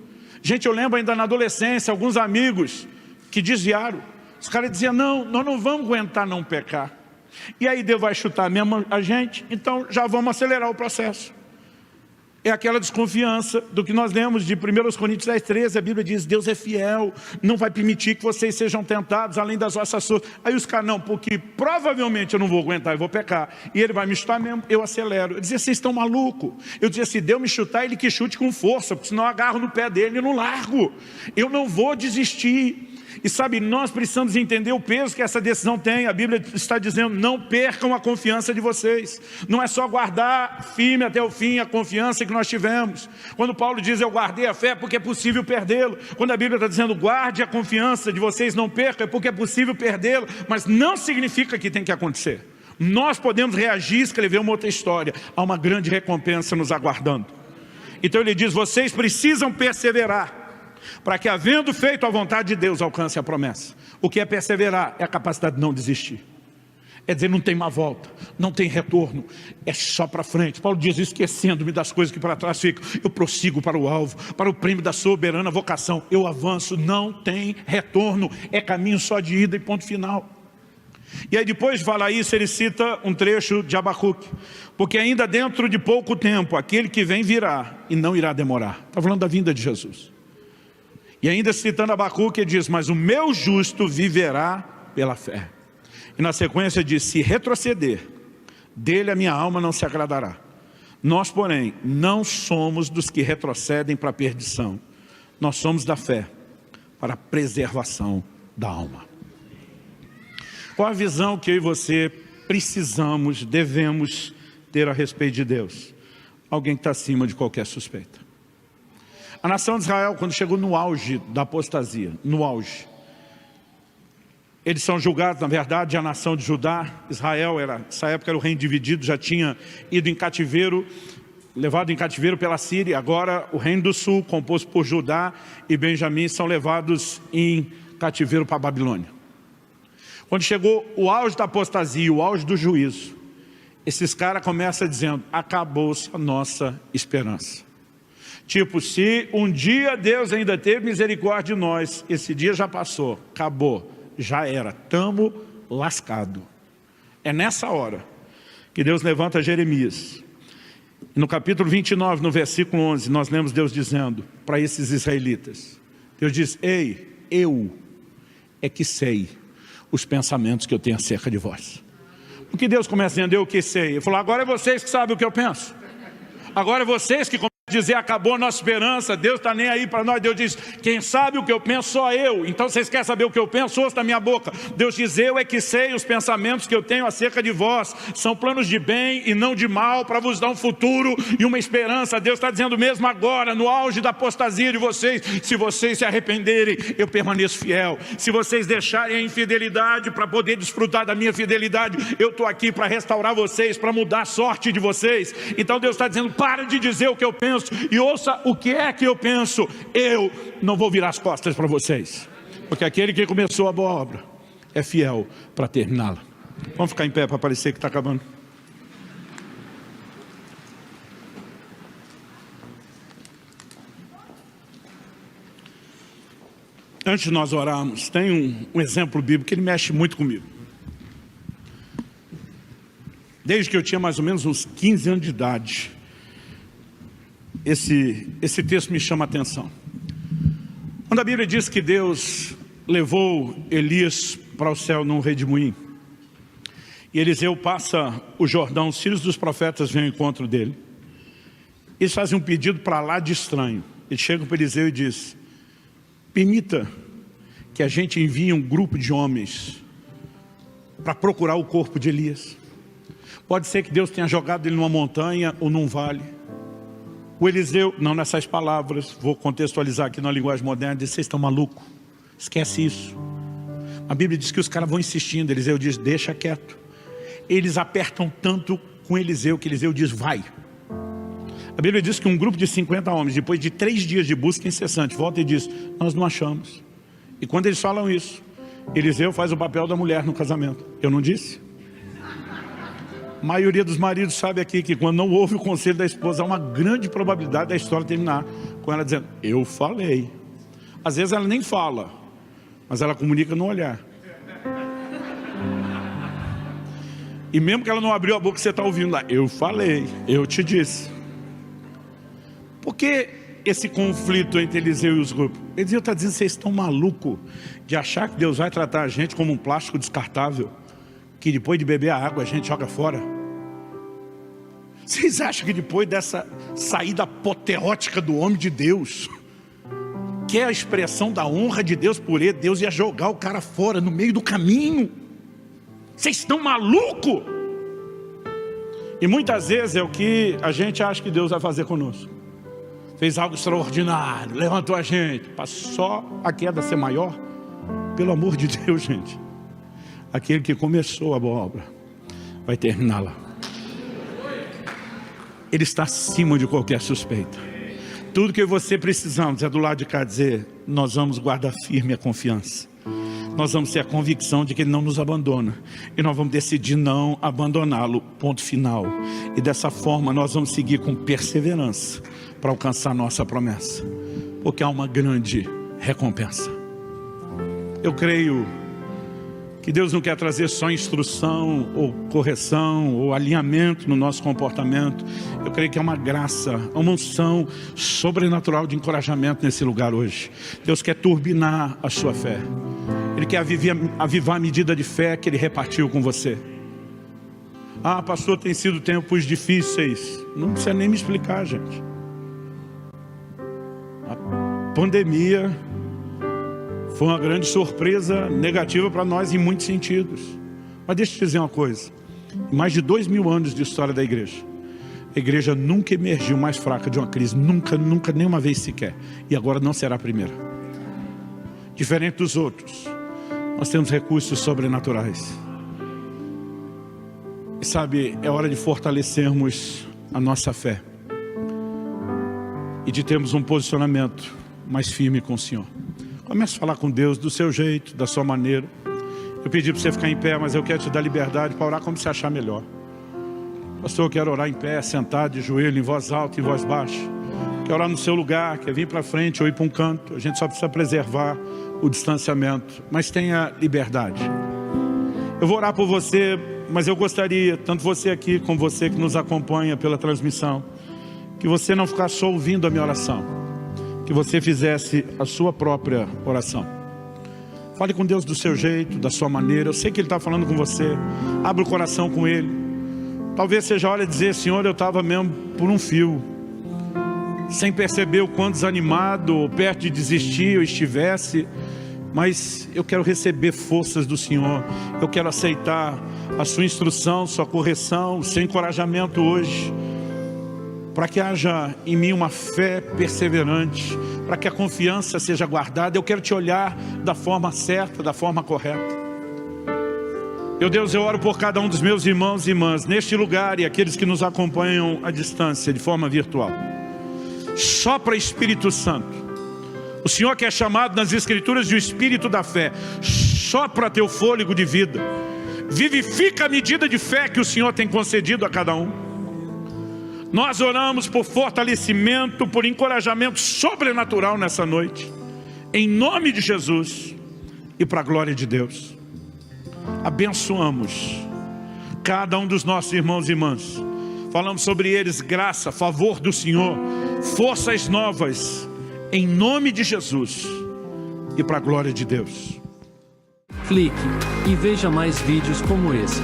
Gente, eu lembro ainda na adolescência, alguns amigos que desviaram. Os caras diziam, não, nós não vamos aguentar não pecar. E aí Deus vai chutar mesmo a gente, então já vamos acelerar o processo. É aquela desconfiança do que nós lemos de 1 Coríntios 10:13, a Bíblia diz, Deus é fiel, não vai permitir que vocês sejam tentados além das vossas forças. Aí os caras, não, porque provavelmente eu não vou aguentar, eu vou pecar. E ele vai me chutar mesmo, eu acelero. Eu dizia, vocês estão malucos? Eu dizia, se Deus me chutar, ele que chute com força, porque senão eu agarro no pé dele e não largo. Eu não vou desistir. E sabe, nós precisamos entender o peso que essa decisão tem. A Bíblia está dizendo, não percam a confiança de vocês. Não é só guardar firme até o fim a confiança que nós tivemos. Quando Paulo diz, eu guardei a fé porque é possível perdê-lo. Quando a Bíblia está dizendo, guarde a confiança de vocês, não percam, é porque é possível perdê-lo. Mas não significa que tem que acontecer. Nós podemos reagir e escrever uma outra história. Há uma grande recompensa nos aguardando. Então ele diz, vocês precisam perseverar, para que, havendo feito a vontade de Deus, alcance a promessa. O que é perseverar? É a capacidade de não desistir. É dizer, não tem má volta, não tem retorno, é só para frente. Paulo diz, esquecendo-me das coisas que para trás ficam, eu prossigo para o alvo, para o prêmio da soberana vocação. Eu avanço, não tem retorno, é caminho só de ida e ponto final. E aí depois de falar isso, ele cita um trecho de Abacuque. Porque ainda dentro de pouco tempo, aquele que vem virá e não irá demorar. Está falando da vinda de Jesus. E ainda citando Abacuque, ele diz, mas o meu justo viverá pela fé. E na sequência diz, se retroceder, dele a minha alma não se agradará. Nós, porém, não somos dos que retrocedem para a perdição. Nós somos da fé para a preservação da alma. Qual a visão que eu e você precisamos, devemos ter a respeito de Deus? Alguém que está acima de qualquer suspeita. A nação de Israel, quando chegou no auge da apostasia, no auge, eles são julgados, na verdade, a nação de Judá. Israel, nessa época era o reino dividido, já tinha ido em cativeiro, levado em cativeiro pela Síria. Agora o reino do sul, composto por Judá e Benjamim, são levados em cativeiro para a Babilônia. Quando chegou o auge da apostasia, o auge do juízo, esses caras começam dizendo, acabou-se a nossa esperança. Tipo, se um dia Deus ainda teve misericórdia de nós, esse dia já passou, acabou, já era, estamos lascados. É nessa hora que Deus levanta Jeremias. No capítulo 29, no versículo 11, nós lemos Deus dizendo para esses israelitas. Deus diz, ei, eu é que sei os pensamentos que eu tenho acerca de vós. Porque Deus começa dizendo, eu que sei. Ele falou, agora é vocês que sabem o que eu penso. Agora é vocês que dizer, acabou a nossa esperança, Deus está nem aí para nós. Deus diz, quem sabe o que eu penso só eu. Então vocês querem saber o que eu penso? Ouça da minha boca. Deus diz, eu é que sei os pensamentos que eu tenho acerca de vós. São planos de bem e não de mal, para vos dar um futuro e uma esperança. Deus está dizendo mesmo agora, no auge da apostasia de vocês, se vocês se arrependerem, eu permaneço fiel. Se vocês deixarem a infidelidade para poder desfrutar da minha fidelidade, eu estou aqui para restaurar vocês, para mudar a sorte de vocês. Então Deus está dizendo, para de dizer o que eu penso e ouça o que é que eu penso. Eu não vou virar as costas para vocês, porque aquele que começou a boa obra é fiel para terminá-la. Vamos ficar em pé para parecer que está acabando. Antes de nós orarmos, tem um exemplo bíblico que ele mexe muito comigo. Desde que eu tinha mais ou menos uns 15 anos de idade, esse texto me chama a atenção. Quando a Bíblia diz que Deus levou Elias para o céu num redemoinho, e Eliseu passa o Jordão, os filhos dos profetas vêm ao encontro dele. Eles fazem um pedido para lá de estranho. Eles chegam para Eliseu e diz, permita que a gente envie um grupo de homens para procurar o corpo de Elias. Pode ser que Deus tenha jogado ele numa montanha ou num vale. O Eliseu, não nessas palavras, vou contextualizar aqui na linguagem moderna, disse, vocês estão malucos, esquece isso. A Bíblia diz que os caras vão insistindo, Eliseu diz, deixa quieto. Eles apertam tanto com Eliseu, que Eliseu diz, vai. A Bíblia diz que um grupo de 50 homens, depois de 3 dias de busca incessante, volta e diz, nós não achamos. E quando eles falam isso, Eliseu faz o papel da mulher no casamento. Eu não disse? A maioria dos maridos sabe aqui que quando não ouve o conselho da esposa, há uma grande probabilidade da história terminar com ela dizendo, eu falei. Às vezes ela nem fala, mas ela comunica no olhar. E mesmo que ela não abriu a boca, você está ouvindo lá, eu falei, eu te disse. Por que esse conflito entre Eliseu e os grupos? Eliseu está dizendo, vocês estão malucos de achar que Deus vai tratar a gente como um plástico descartável, que depois de beber a água a gente joga fora? Vocês acham que depois dessa saída apoteótica do homem de Deus, que é a expressão da honra de Deus por ele, Deus ia jogar o cara fora no meio do caminho? Vocês estão malucos? E muitas vezes é o que a gente acha que Deus vai fazer conosco. Fez algo extraordinário, levantou a gente, para só a queda ser maior. Pelo amor de Deus, gente, aquele que começou a boa obra vai terminá-la. Ele está acima de qualquer suspeita. Tudo que você precisamos é do lado de cá dizer, nós vamos guardar firme a confiança. Nós vamos ter a convicção de que Ele não nos abandona. E nós vamos decidir não abandoná-lo, ponto final. E dessa forma nós vamos seguir com perseverança para alcançar nossa promessa. Porque há uma grande recompensa. Eu creio que Deus não quer trazer só instrução, ou correção, ou alinhamento no nosso comportamento. Eu creio que é uma graça, uma unção sobrenatural de encorajamento nesse lugar hoje. Deus quer turbinar a sua fé. Ele quer avivar a medida de fé que Ele repartiu com você. Ah, pastor, tem sido tempos difíceis. Não precisa nem me explicar, gente. A pandemia foi uma grande surpresa negativa para nós em muitos sentidos. Mas deixa eu te dizer uma coisa. Em mais de 2000 anos de história da igreja, a igreja nunca emergiu mais fraca de uma crise. Nunca, nenhuma vez sequer. E agora não será a primeira. Diferente dos outros, nós temos recursos sobrenaturais. E sabe, é hora de fortalecermos a nossa fé. E de termos um posicionamento mais firme com o Senhor. Comece a falar com Deus do seu jeito, da sua maneira. Eu pedi para você ficar em pé, mas eu quero te dar liberdade para orar como você achar melhor. Pastor, eu quero orar em pé, sentado, de joelho, em voz alta, em voz baixa. Quer orar no seu lugar, quer vir para frente ou ir para um canto. A gente só precisa preservar o distanciamento, mas tenha liberdade. Eu vou orar por você, mas eu gostaria, tanto você aqui como você que nos acompanha pela transmissão, que você não ficasse só ouvindo a minha oração, que você fizesse a sua própria oração. Fale com Deus do seu jeito, da sua maneira. Eu sei que Ele está falando com você. Abra o coração com Ele. Talvez seja a hora de dizer, Senhor, eu estava mesmo por um fio, sem perceber o quão desanimado ou perto de desistir eu estivesse, mas eu quero receber forças do Senhor. Eu quero aceitar a sua instrução, sua correção, o seu encorajamento hoje, para que haja em mim uma fé perseverante, para que a confiança seja guardada. Eu quero te olhar da forma certa, da forma correta. Meu Deus, eu oro por cada um dos meus irmãos e irmãs neste lugar e aqueles que nos acompanham à distância, de forma virtual. Sopra Espírito Santo. O Senhor que é chamado nas Escrituras de o Espírito da fé. Sopra teu fôlego de vida. Vivifica a medida de fé que o Senhor tem concedido a cada um. Nós oramos por fortalecimento, por encorajamento sobrenatural nessa noite. Em nome de Jesus e para a glória de Deus. Abençoamos cada um dos nossos irmãos e irmãs. Falamos sobre eles graça, favor do Senhor, forças novas, em nome de Jesus e para a glória de Deus. Clique e veja mais vídeos como esse.